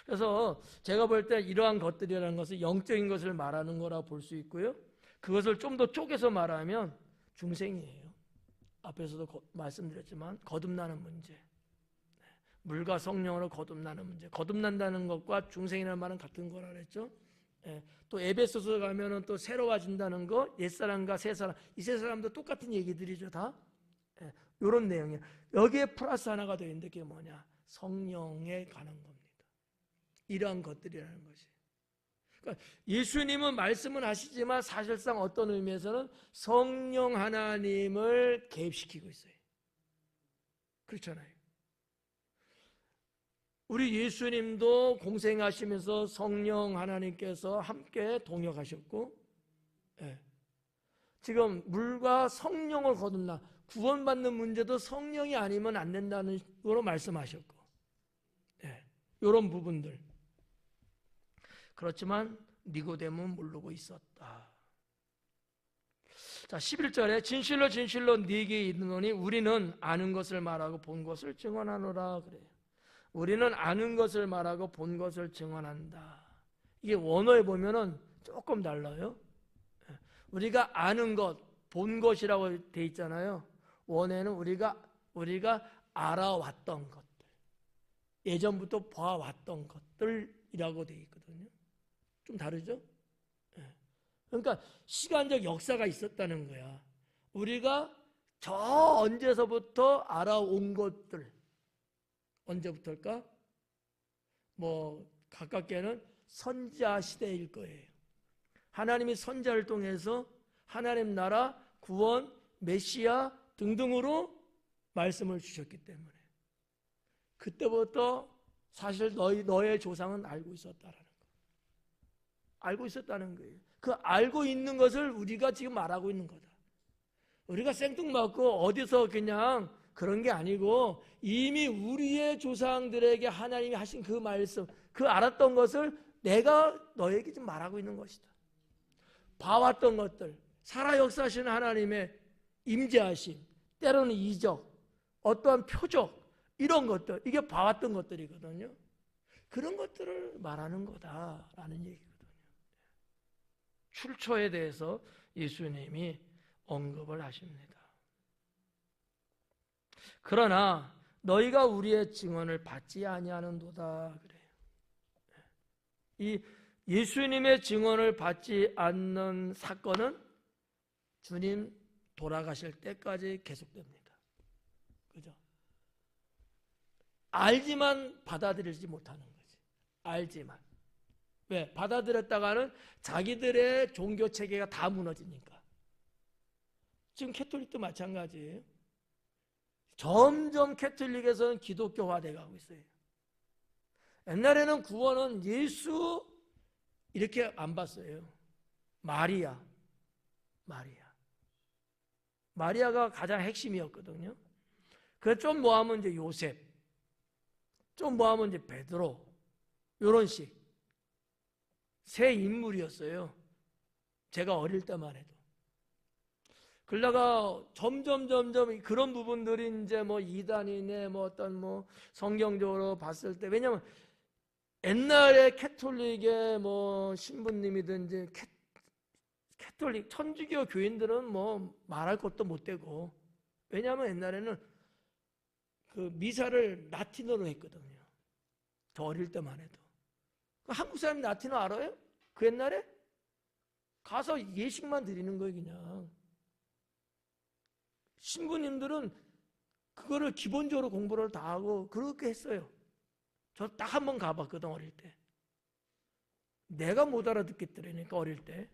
Speaker 1: 그래서 제가 볼 때 이러한 것들이라는 것은 영적인 것을 말하는 거라 볼 수 있고요. 그것을 좀 더 쪼개서 말하면 중생이에요. 앞에서도 말씀드렸지만 거듭나는 문제. 물과 성령으로 거듭나는 문제. 거듭난다는 것과 중생이라는 말은 같은 거라 그랬죠. 또 에베소서 가면은 또 새로워진다는 거, 옛사람과 새사람, 이 세 사람도 똑같은 얘기들이죠, 다. 이런 내용이에요. 여기에 플러스 하나가 되어 있는데 그게 뭐냐? 성령에 관한 겁니다. 이러한 것들이라는 것이. 그러니까 예수님은 말씀은 하시지만 사실상 어떤 의미에서는 성령 하나님을 개입시키고 있어요. 그렇잖아요. 우리 예수님도 공생하시면서 성령 하나님께서 함께 동역하셨고, 지금 물과 성령을 거듭나 구원받는 문제도 성령이 아니면 안 된다는 식으로 말씀하셨고, 이런 부분들. 그렇지만 니고데모는 모르고 있었다. 자, 11절에 진실로 진실로 네게 이르노니 우리는 아는 것을 말하고 본 것을 증언하노라 그래요. 우리는 아는 것을 말하고 본 것을 증언한다. 이게 원어에 보면은 조금 달라요. 우리가 아는 것, 본 것이라고 돼 있잖아요. 원어에는 우리가 알아왔던 것들, 예전부터 봐왔던 것들이라고 돼 있거든요. 좀 다르죠? 그러니까 시간적 역사가 있었다는 거야. 우리가 저 언제서부터 알아온 것들, 언제부터일까? 가깝게는 선지자 시대일 거예요. 하나님이 선지자를 통해서 하나님 나라, 구원, 메시아, 등등으로 말씀을 주셨기 때문에 그때부터 사실 너의 조상은 알고 있었다라는 거. 알고 있었다는 거예요. 그 알고 있는 것을 우리가 지금 말하고 있는 거다. 우리가 생뚱맞고 어디서 그냥 그런 게 아니고 이미 우리의 조상들에게 하나님이 하신 그 말씀, 그 알았던 것을 내가 너에게 지금 말하고 있는 것이다. 봐왔던 것들, 살아 역사하시는 하나님의 임재하심, 때로는 이적, 어떠한 표적, 이런 것들, 이게 봐왔던 것들이거든요. 그런 것들을 말하는 거다라는 얘기거든요. 출처에 대해서 예수님이 언급을 하십니다. 그러나 너희가 우리의 증언을 받지 아니하는도다 그래요. 이 예수님의 증언을 받지 않는 사건은 주님 돌아가실 때까지 계속됩니다. 그죠? 알지만 받아들이지 못하는 거지. 알지만. 왜? 받아들였다가는 자기들의 종교 체계가 다 무너지니까. 지금 캐톨릭도 마찬가지예요. 점점 캐톨릭에서는 기독교화돼 가고 있어요. 옛날에는 구원은 예수 이렇게 안 봤어요. 마리아가 가장 핵심이었거든요. 그래서 좀 뭐하면 이제 요셉, 좀 뭐하면 이제 베드로, 이런 식 새 인물이었어요. 제가 어릴 때만 해도. 그러다가 점점 그런 부분들이 이제 뭐 이단이네 뭐 어떤 뭐 성경적으로 봤을 때, 왜냐면 옛날에 캐톨릭의 뭐 신부님이든지 캐톨릭 천주교 교인들은 뭐 말할 것도 못 되고, 왜냐하면 옛날에는 그 미사를 라틴어로 했거든요. 저 어릴 때만 해도. 한국 사람이 라틴어 알아요? 그 옛날에? 가서 예식만 드리는 거예요, 그냥. 신부님들은 그거를 기본적으로 공부를 다 하고 그렇게 했어요. 저 딱 한 번 가봤거든, 어릴 때. 내가 못 알아듣겠더라니까, 어릴 때.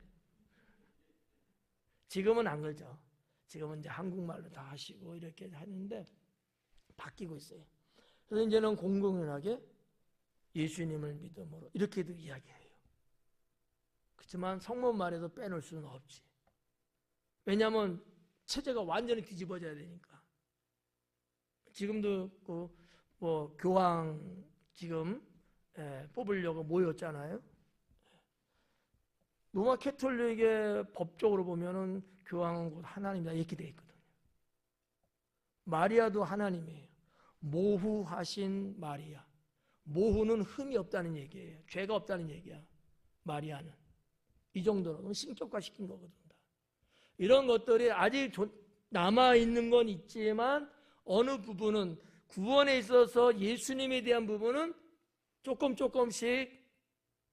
Speaker 1: 지금은 안 그러죠. 지금은 이제 한국말로 다 하시고 이렇게 하는데 바뀌고 있어요. 그래서 이제는 공공연하게 예수님을 믿음으로 이렇게도 이야기해요. 그렇지만 성문 말에도 빼놓을 수는 없지. 왜냐하면 체제가 완전히 뒤집어져야 되니까. 지금도 뭐 교황 지금 뽑으려고 모였잖아요. 로마 캐톨릭의 법적으로 보면은 교황은 곧 하나님이다 이렇게 돼 있거든요. 마리아도 하나님이에요. 모후하신 마리아. 모후는 흠이 없다는 얘기예요. 죄가 없다는 얘기야. 마리아는. 이 정도로 신격화 시킨 거거든. 이런 것들이 아직 남아있는 건 있지만 어느 부분은 구원에 있어서 예수님에 대한 부분은 조금씩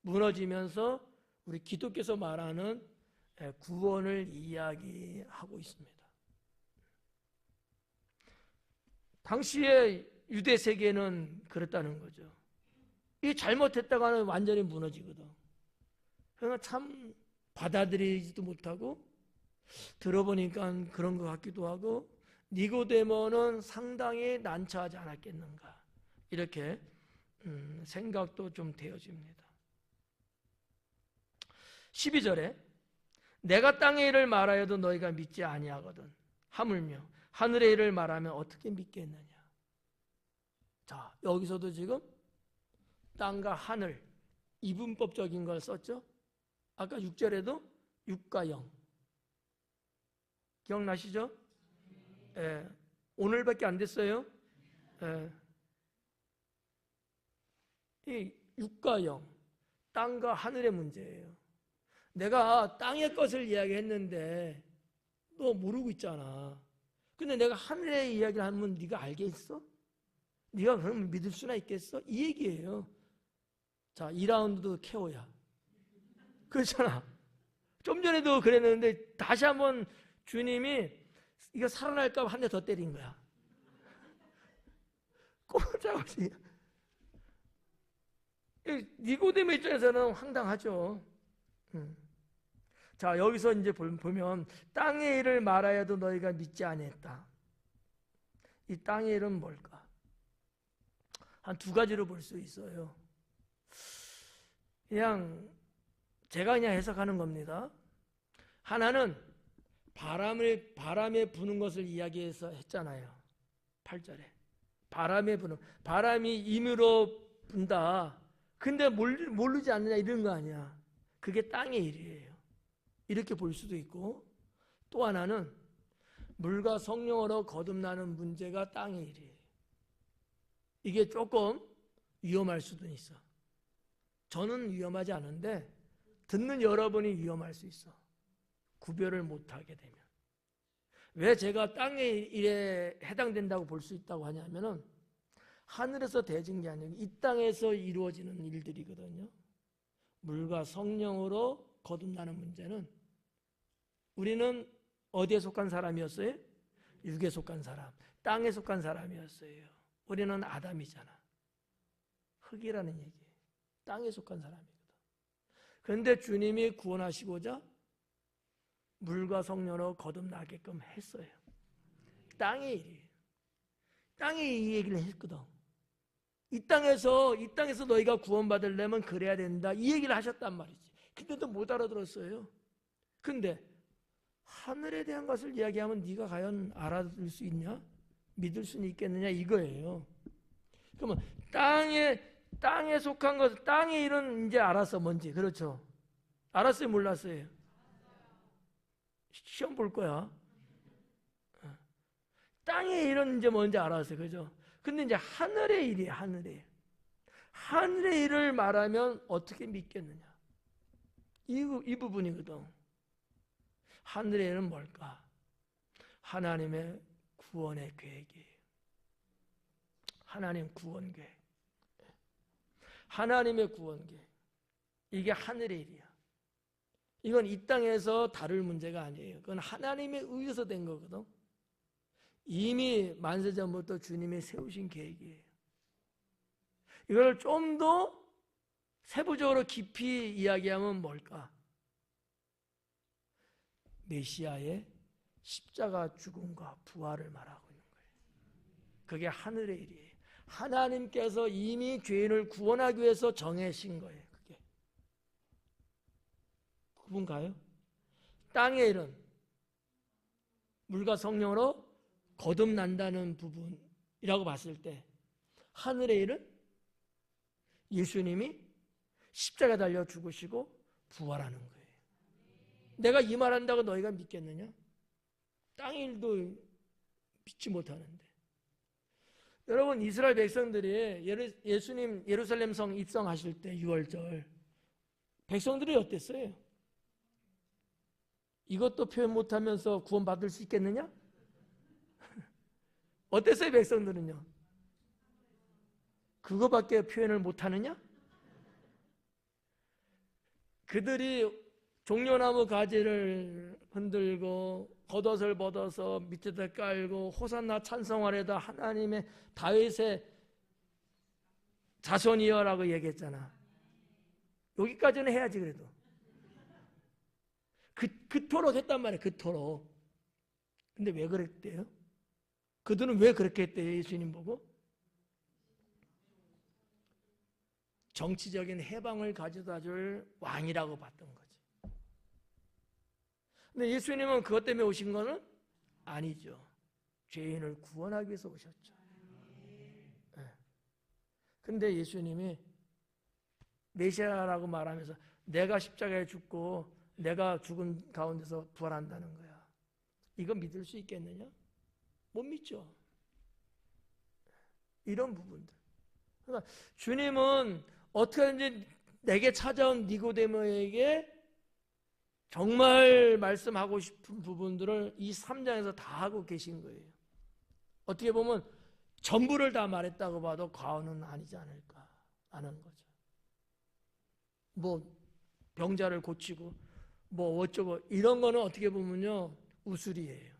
Speaker 1: 무너지면서 우리 기독교에서 말하는 구원을 이야기하고 있습니다. 당시에 유대 세계는 그랬다는 거죠. 이 잘못했다가는 완전히 무너지거든. 그러니까 참 받아들이지도 못하고 들어보니까 그런 것 같기도 하고 니고데모는 상당히 난처하지 않았겠는가 이렇게 생각도 좀 되어집니다. 12절에 내가 땅의 일을 말하여도 너희가 믿지 아니하거든 하물며 하늘의 일을 말하면 어떻게 믿겠느냐. 자, 여기서도 지금 땅과 하늘 이분법적인 걸 썼죠. 아까 6절에도 육과 영 기억나시죠? 오늘밖에 안 됐어요. 이 육과 영, 땅과 하늘의 문제예요. 내가 땅의 것을 이야기했는데 너 모르고 있잖아. 근데 내가 하늘의 이야기를 하면 네가 알겠어? 네가 그러면 믿을 수나 있겠어? 이 얘기예요. 자, 2라운드도 케어야. 그렇잖아. 좀 전에도 그랬는데 다시 한번 주님이 이거 살아날까 봐 한 대 더 때린 거야. 꼼짝없이. 니고데모 입장에서는 황당하죠. 자, 여기서 이제 보면 땅의 일을 말하여도 너희가 믿지 아니했다. 이 땅의 일은 뭘까? 한 두 가지로 볼 수 있어요. 제가 그냥 해석하는 겁니다. 하나는 바람에 부는 것을 이야기해서 했잖아요. 8절에. 바람이 임으로 분다. 근데 모르지 않느냐 이런 거 아니야. 그게 땅의 일이에요. 이렇게 볼 수도 있고, 또 하나는 물과 성령으로 거듭나는 문제가 땅의 일이에요. 이게 조금 위험할 수도 있어. 저는 위험하지 않은데 듣는 여러분이 위험할 수 있어. 구별을 못하게 되면. 왜 제가 땅의 일에 해당된다고 볼 수 있다고 하냐면은 하늘에서 대진 게 아니고 이 땅에서 이루어지는 일들이거든요. 물과 성령으로 거듭나는 문제는 우리는 어디에 속한 사람이었어요? 육에 속한 사람, 땅에 속한 사람이었어요. 우리는 아담이잖아. 흙이라는 얘기예요. 땅에 속한 사람이거든. 그런데 주님이 구원하시고자 물과 성령으로 거듭나게끔 했어요. 땅의 일이에요. 땅의 이 얘기를 했거든. 이 땅에서 너희가 구원받으려면 그래야 된다. 이 얘기를 하셨단 말이지. 근데도 못 알아들었어요. 근데 하늘에 대한 것을 이야기하면 네가 과연 알아들을 수 있냐? 믿을 수는 있겠느냐? 이거예요. 그러면 땅에 속한 것, 땅의 일은 이제 알았어, 뭔지. 그렇죠? 알았어요, 몰랐어요? 시험 볼 거야. 땅의 일은 이제 뭔지 알았어요, 그죠? 근데 이제 하늘의 일이에요, 하늘의 일. 하늘의 일을 말하면 어떻게 믿겠느냐? 이 부분이거든. 하늘의 일은 뭘까? 하나님의 구원의 계획이에요. 하나님 구원 계획. 하나님의 구원 계획. 이게 하늘의 일이야. 이건 이 땅에서 다룰 문제가 아니에요. 그건 하나님에 의해서 된 거거든. 이미 만세 전부터 주님이 세우신 계획이에요. 이걸 좀 더 세부적으로 깊이 이야기하면 뭘까? 메시아의 십자가 죽음과 부활을 말하고 있는 거예요. 그게 하늘의 일이에요. 하나님께서 이미 죄인을 구원하기 위해서 정하신 거예요. 그게. 구분 가요? 땅의 일은 물과 성령으로 거듭난다는 부분이라고 봤을 때, 하늘의 일은 예수님이 십자가 달려 죽으시고 부활하는 거예요. 내가 이 말한다고 너희가 믿겠느냐? 땅의 일도 믿지 못하는데. 여러분, 이스라엘 백성들이 예수님 예루살렘 성 입성하실 때 6월절 백성들이 어땠어요? 이것도 표현 못하면서 구원받을 수 있겠느냐? 어땠어요, 백성들은요? 그거밖에 표현을 못하느냐? 그들이 종려나무 가지를 흔들고 겉옷을 벗어서 밑에다 깔고 호산나 찬송하려다 하나님의 다윗의 자손이여라고 얘기했잖아. 여기까지는 해야지 그래도. 그토록 했단 말이에요. 그토록. 근데 왜 그랬대요? 그들은 왜 그렇게 했대요? 예수님 보고? 정치적인 해방을 가져다 줄 왕이라고 봤던 거지. 근데 예수님은 그것 때문에 오신 거는 아니죠. 죄인을 구원하기 위해서 오셨죠. 네. 근데 예수님이 메시아라고 말하면서 내가 십자가에 죽고 내가 죽은 가운데서 부활한다는 거야. 이거 믿을 수 있겠느냐? 못 믿죠. 이런 부분들. 그러니까 주님은 어떻게든지 내게 찾아온 니고데모에게 정말 말씀하고 싶은 부분들을 이 3장에서 다 하고 계신 거예요. 어떻게 보면 전부를 다 말했다고 봐도 과언은 아니지 않을까 하는 거죠. 뭐 병자를 고치고 뭐 어쩌고 이런 거는 어떻게 보면요 우스리예요.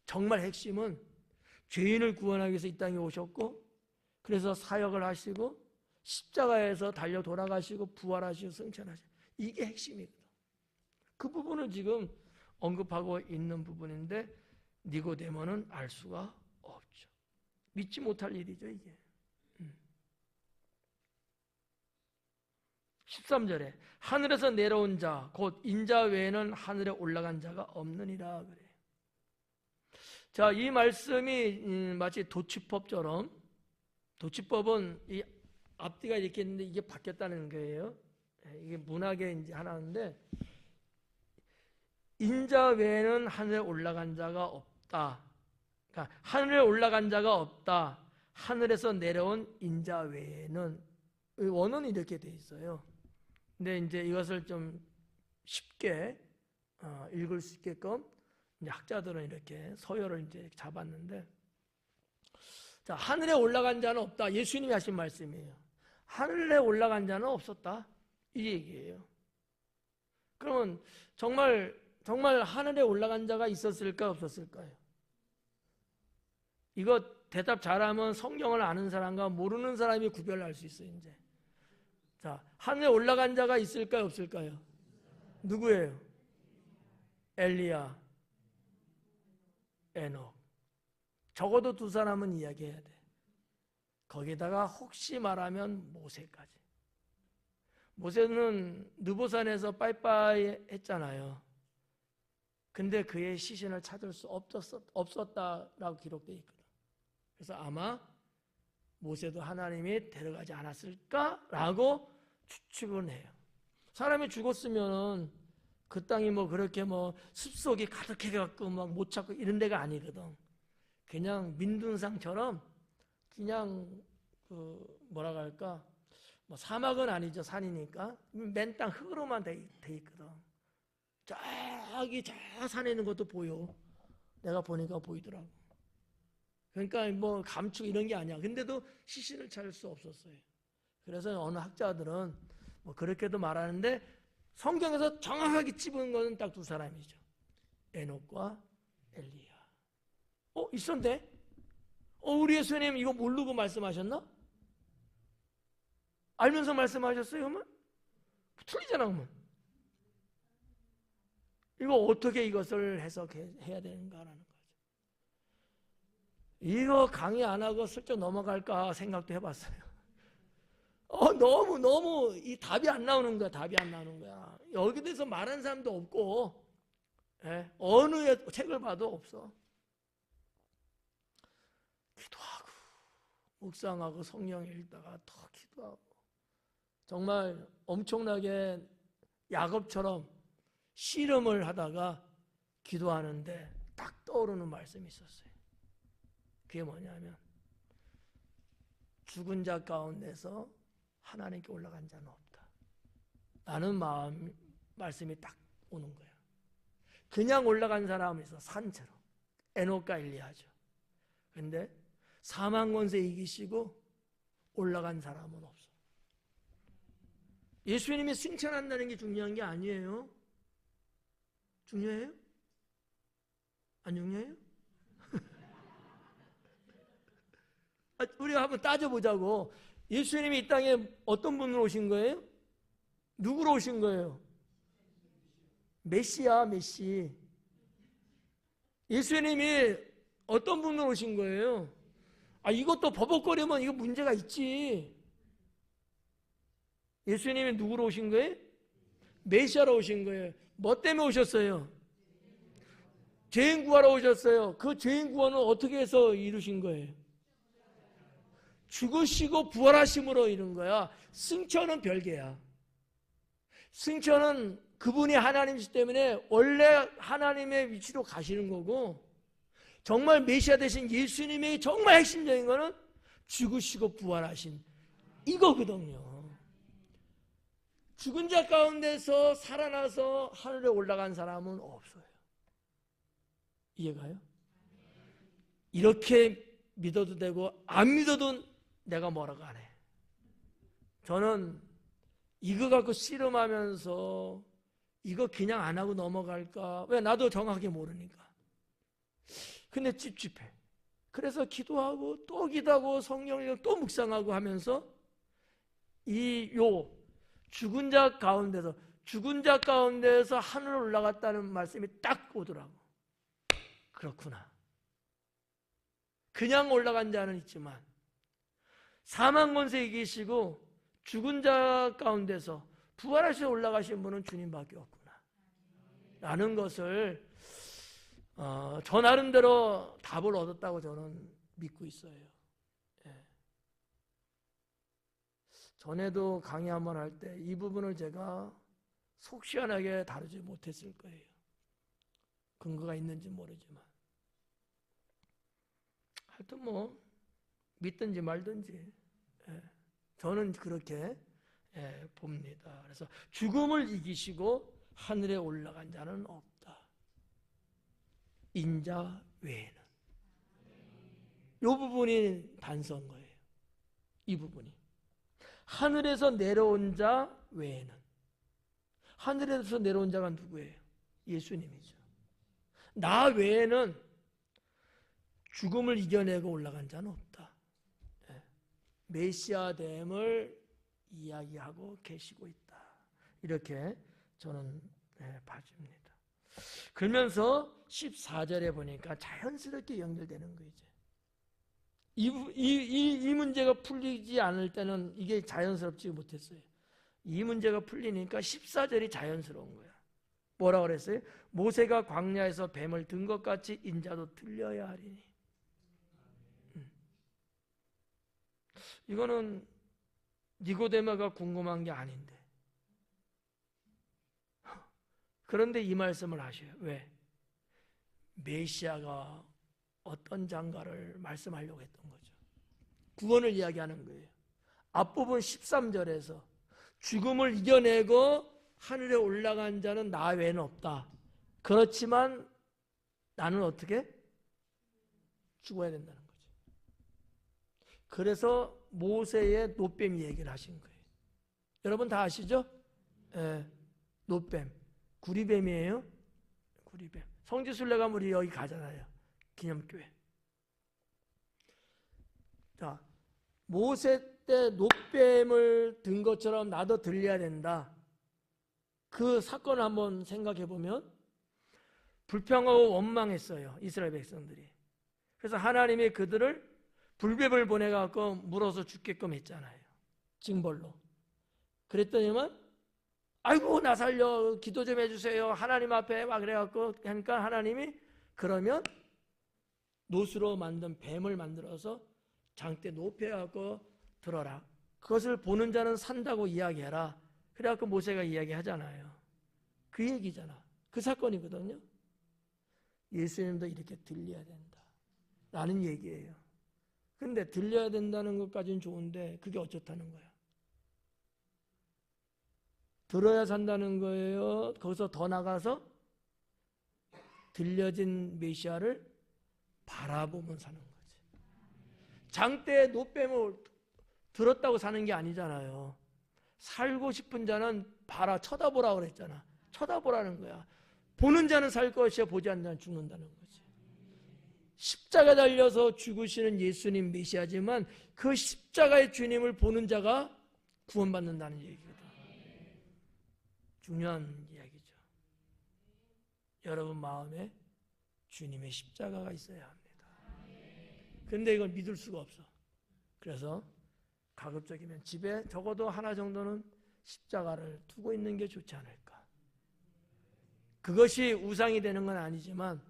Speaker 1: 정말 핵심은 죄인을 구원하기 위해서 이 땅에 오셨고 그래서 사역을 하시고 십자가에서 달려 돌아가시고 부활하시고 승천하시고 이게 핵심이거든. 그 부분을 지금 언급하고 있는 부분인데 니고데모는 알 수가 믿지 못할 일이죠, 이게. 13절에 하늘에서 내려온 자 곧 인자 외에는 하늘에 올라간 자가 없느니라 그래요. 자, 이 말씀이 마치 도취법처럼, 도취법은 이 앞뒤가 이렇게 있는데 이게 바뀌었다는 거예요. 이게 문학의 이제 하나인데, 인자 외에는 하늘에 올라간 자가 없다. 그러니까 하늘에 올라간 자가 없다. 하늘에서 내려온 인자 외에는, 원어는 이렇게 돼 있어요. 근데 이제 이것을 좀 쉽게 읽을 수 있게끔 이제 학자들은 이렇게 서열을 이제 잡았는데, 자, 하늘에 올라간 자는 없다. 예수님이 하신 말씀이에요. 하늘에 올라간 자는 없었다. 이 얘기예요. 그러면 정말 하늘에 올라간 자가 있었을까 없었을까요? 이거 대답 잘하면 성경을 아는 사람과 모르는 사람이 구별할 수 있어요, 이제. 자, 하늘에 올라간 자가 있을까요, 없을까요? 누구예요? 엘리야, 에녹. 적어도 두 사람은 이야기해야 돼. 거기다가 혹시 말하면 모세까지. 모세는 느보산에서 빠이빠이 했잖아요. 근데 그의 시신을 찾을 수 없었다라고 기록되어 있거든. 그래서 아마 모세도 하나님이 데려가지 않았을까라고 추측은 해요. 사람이 죽었으면 그 땅이 뭐 그렇게 뭐 습속이 가득해갖고 막 못 찾고 이런 데가 아니거든. 그냥 민둥상처럼 그냥 뭐라고 할까, 뭐 사막은 아니죠, 산이니까 맨 땅 흙으로만 돼 있거든. 저기 저 산에 있는 것도 보여. 내가 보니까 보이더라고. 그러니까 뭐 감축 이런 게 아니야. 근데도 시신을 찾을 수 없었어요. 그래서 어느 학자들은 뭐 그렇게도 말하는데, 성경에서 정확하게 찝은 것은 딱 두 사람이죠. 에녹과 엘리야. 있었는데? 우리 예수님 이거 모르고 말씀하셨나? 알면서 말씀하셨어요, 그러면? 틀리잖아, 그러면. 이거 어떻게 이것을 해석해야 되는가라는 거죠. 이거 강의 안 하고 슬쩍 넘어갈까 생각도 해봤어요. 너무 이 답이 안 나오는 거야. 답이 안 나오는 거야. 여기 대해서 말하는 사람도 없고, 어느 책을 봐도 없어. 기도하고 묵상하고 성경 읽다가 더 기도하고, 정말 엄청나게 야곱처럼 씨름을 하다가 기도하는데 딱 떠오르는 말씀이 있었어요. 그게 뭐냐면, 죽은 자 가운데서 하나님께 올라간 자는 없다 라는 말씀이 딱 오는 거예요. 그냥 올라간 사람이 있어, 산처럼. 에녹과 엘리야죠. 근데 사망 권세 이기시고 올라간 사람은 없어. 예수님이 승천한다는 게 중요한 게 아니에요. 중요해요? 안 중요해요? 우리가 한번 따져보자고. 예수님이 이 땅에 어떤 분으로 오신 거예요? 누구로 오신 거예요? 메시야, 메시. 예수님이 어떤 분으로 오신 거예요? 이것도 버벅거리면 이거 문제가 있지. 예수님이 누구로 오신 거예요? 메시아로 오신 거예요. 뭐 때문에 오셨어요? 죄인 구하러 오셨어요. 그 죄인 구원은 어떻게 해서 이루신 거예요? 죽으시고 부활하심으로 이룬 거야. 승천은 별개야. 승천은 그분이 하나님이시기 때문에 원래 하나님의 위치로 가시는 거고, 정말 메시아 되신 예수님의 정말 핵심적인 거는 죽으시고 부활하신 이거거든요. 죽은 자 가운데서 살아나서 하늘에 올라간 사람은 없어요. 이해가요? 이렇게 믿어도 되고 안 믿어도 내가 뭐라고 안 해. 저는 이거 갖고 씨름하면서 이거 그냥 안 하고 넘어갈까? 왜? 나도 정확하게 모르니까. 근데 찝찝해. 그래서 기도하고 또 기도하고 성경을 또 묵상하고 하면서 죽은 자 가운데서 하늘로 올라갔다는 말씀이 딱 오더라고. 그렇구나. 그냥 올라간 자는 있지만 사망 권세 이기시고 죽은 자 가운데서 부활하셔 올라가신 분은 주님밖에 없구나 라는 것을 저 나름대로 답을 얻었다고 저는 믿고 있어요. 예. 전에도 강의 한번 할 때 이 부분을 제가 속 시원하게 다루지 못했을 거예요. 근거가 있는지 모르지만 하여튼 뭐 믿든지 말든지 저는 그렇게 봅니다. 그래서 죽음을 이기시고 하늘에 올라간 자는 없다. 인자 외에는. 이 부분이 단서인 거예요. 이 부분이. 하늘에서 내려온 자 외에는. 하늘에서 내려온 자가 누구예요? 예수님이죠. 나 외에는 죽음을 이겨내고 올라간 자는 없다. 메시아 됨을 이야기하고 계시고 있다. 이렇게 저는 봐줍니다. 그러면서 14절에 보니까 자연스럽게 연결되는 거죠. 이 문제가 풀리지 않을 때는 이게 자연스럽지 못했어요. 이 문제가 풀리니까 14절이 자연스러운 거야. 뭐라고 그랬어요? 모세가 광야에서 뱀을 든 것 같이 인자도 들려야 하리니. 이거는 니고데모가 궁금한 게 아닌데. 그런데 이 말씀을 하셔요. 왜? 메시아가 어떤 장가를 말씀하려고 했던 거죠. 구원을 이야기하는 거예요. 앞부분 13절에서 죽음을 이겨내고 하늘에 올라간 자는 나 외에는 없다. 그렇지만 나는 어떻게? 죽어야 된다는 거죠. 그래서 모세의 노뱀 얘기를 하신 거예요. 여러분 다 아시죠? 노뱀. 구리뱀이에요. 구리뱀. 성지순례 가면 우리 여기 가잖아요. 기념교회. 자, 모세 때 노뱀을 든 것처럼 나도 들려야 된다. 그 사건을 한번 생각해 보면 불평하고 원망했어요. 이스라엘 백성들이. 그래서 하나님이 그들을 불뱀을 보내갖고 물어서 죽게끔 했잖아요. 징벌로. 그랬더니만 아이고 나 살려 기도 좀 해주세요. 하나님 앞에 막 그래갖고 하니까 하나님이 그러면 노수로 만든 뱀을 만들어서 장대 높여갖고 들어라. 그것을 보는 자는 산다고 이야기해라. 그래갖고 모세가 이야기하잖아요. 그 얘기잖아. 그 사건이거든요. 예수님도 이렇게 들려야 된다 라는 얘기예요. 근데 들려야 된다는 것까지는 좋은데 그게 어쩌다는 거야? 들어야 산다는 거예요? 거기서 더 나가서 들려진 메시아를 바라보면 사는 거지. 장대에 노뱀을 들었다고 사는 게 아니잖아요. 살고 싶은 자는 쳐다보라고 그랬잖아. 쳐다보라는 거야. 보는 자는 살 것이야, 보지 않는 자는 죽는다는 거지. 십자가 달려서 죽으시는 예수님 메시아지만 그 십자가의 주님을 보는 자가 구원받는다는 얘기거든. 중요한 이야기죠. 여러분 마음에 주님의 십자가가 있어야 합니다. 그런데 이걸 믿을 수가 없어. 그래서 가급적이면 집에 적어도 하나 정도는 십자가를 두고 있는 게 좋지 않을까. 그것이 우상이 되는 건 아니지만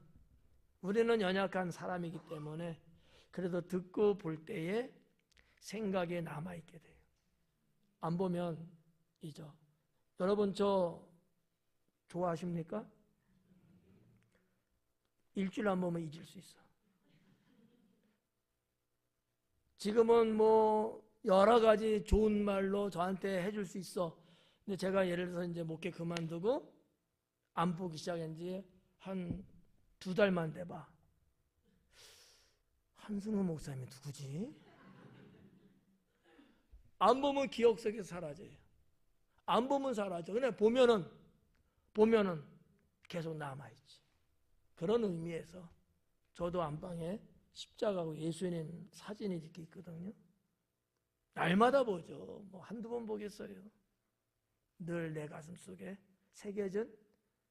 Speaker 1: 우리는 연약한 사람이기 때문에 그래도 듣고 볼 때에 생각에 남아있게 돼요. 안 보면 잊어. 여러분 저 좋아하십니까? 일주일 안 보면 잊을 수 있어. 지금은 뭐 여러 가지 좋은 말로 저한테 해줄 수 있어. 근데 제가 예를 들어서 이제 목회 그만두고 안 보기 시작한 지 한 2달만 돼봐. 한승우 목사님이 누구지? 안 보면 기억 속에서 사라져요. 안 보면 사라져. 그냥 보면은 계속 남아있지. 그런 의미에서 저도 안방에 십자가하고 예수님 사진이 이렇게 있거든요. 날마다 보죠. 뭐 한두 번 보겠어요. 늘 내 가슴 속에 새겨진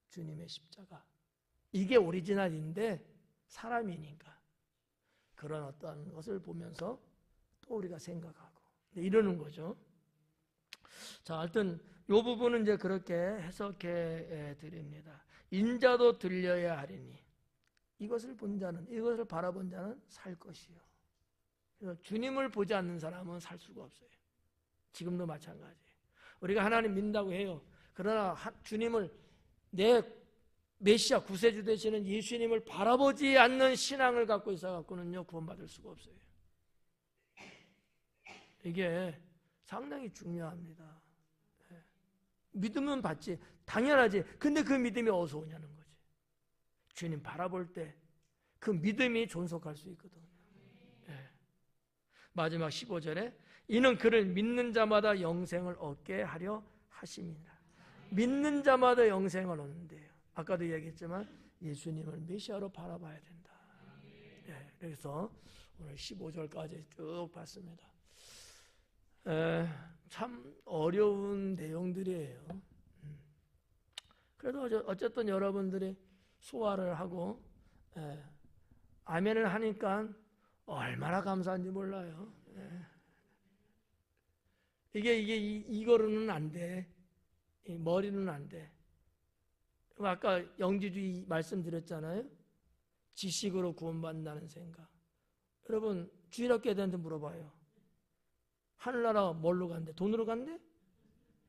Speaker 1: 주님의 십자가. 이게 오리지널인데 사람이니까. 그런 어떤 것을 보면서 또 우리가 생각하고 이러는 거죠. 자, 하여튼 이 부분은 이제 그렇게 해석해 드립니다. 인자도 들려야 하리니 이것을 본 자는, 이것을 바라본 자는 살 것이요. 그래서 주님을 보지 않는 사람은 살 수가 없어요. 지금도 마찬가지예요. 우리가 하나님 믿는다고 해요. 그러나 주님을, 내 메시아 구세주 되시는 예수님을 바라보지 않는 신앙을 갖고 있어 갖고는요 구원받을 수가 없어요. 이게 상당히 중요합니다. 믿으면 받지, 당연하지. 근데 그 믿음이 어디서 오냐는 거지. 주님 바라볼 때 그 믿음이 존속할 수 있거든요. 마지막 15절에 이는 그를 믿는 자마다 영생을 얻게 하려 하심이니라. 믿는 자마다 영생을 얻는데요. 아까도 얘기했지만 예수님을 메시아로 바라봐야 된다. 그래서 오늘 15절까지 쭉 봤습니다. 참 어려운 내용들이에요. 그래도 어쨌든 여러분들이 소화를 하고 아멘을 하니까 얼마나 감사한지 몰라요. 이거로는 안 돼. 머리는 안 돼. 아까 영지주의 말씀드렸잖아요. 지식으로 구원받는다는 생각. 여러분 주일학교 애들한테 물어봐요. 하늘나라 뭘로 간대? 돈으로 간대?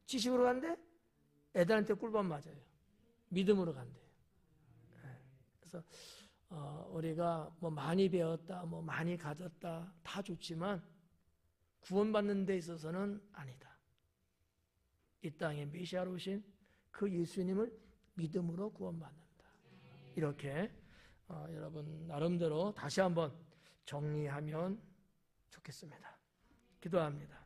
Speaker 1: 지식으로 간대? 애들한테 꿀밤 맞아요. 믿음으로 간대. 그래서 우리가 뭐 많이 배웠다, 뭐 많이 가졌다 다 좋지만 구원받는 데 있어서는 아니다. 이 땅에 메시아로 오신 그 예수님을 믿음으로 구원받는다. 이렇게 여러분 나름대로 다시 한번 정리하면 좋겠습니다. 기도합니다.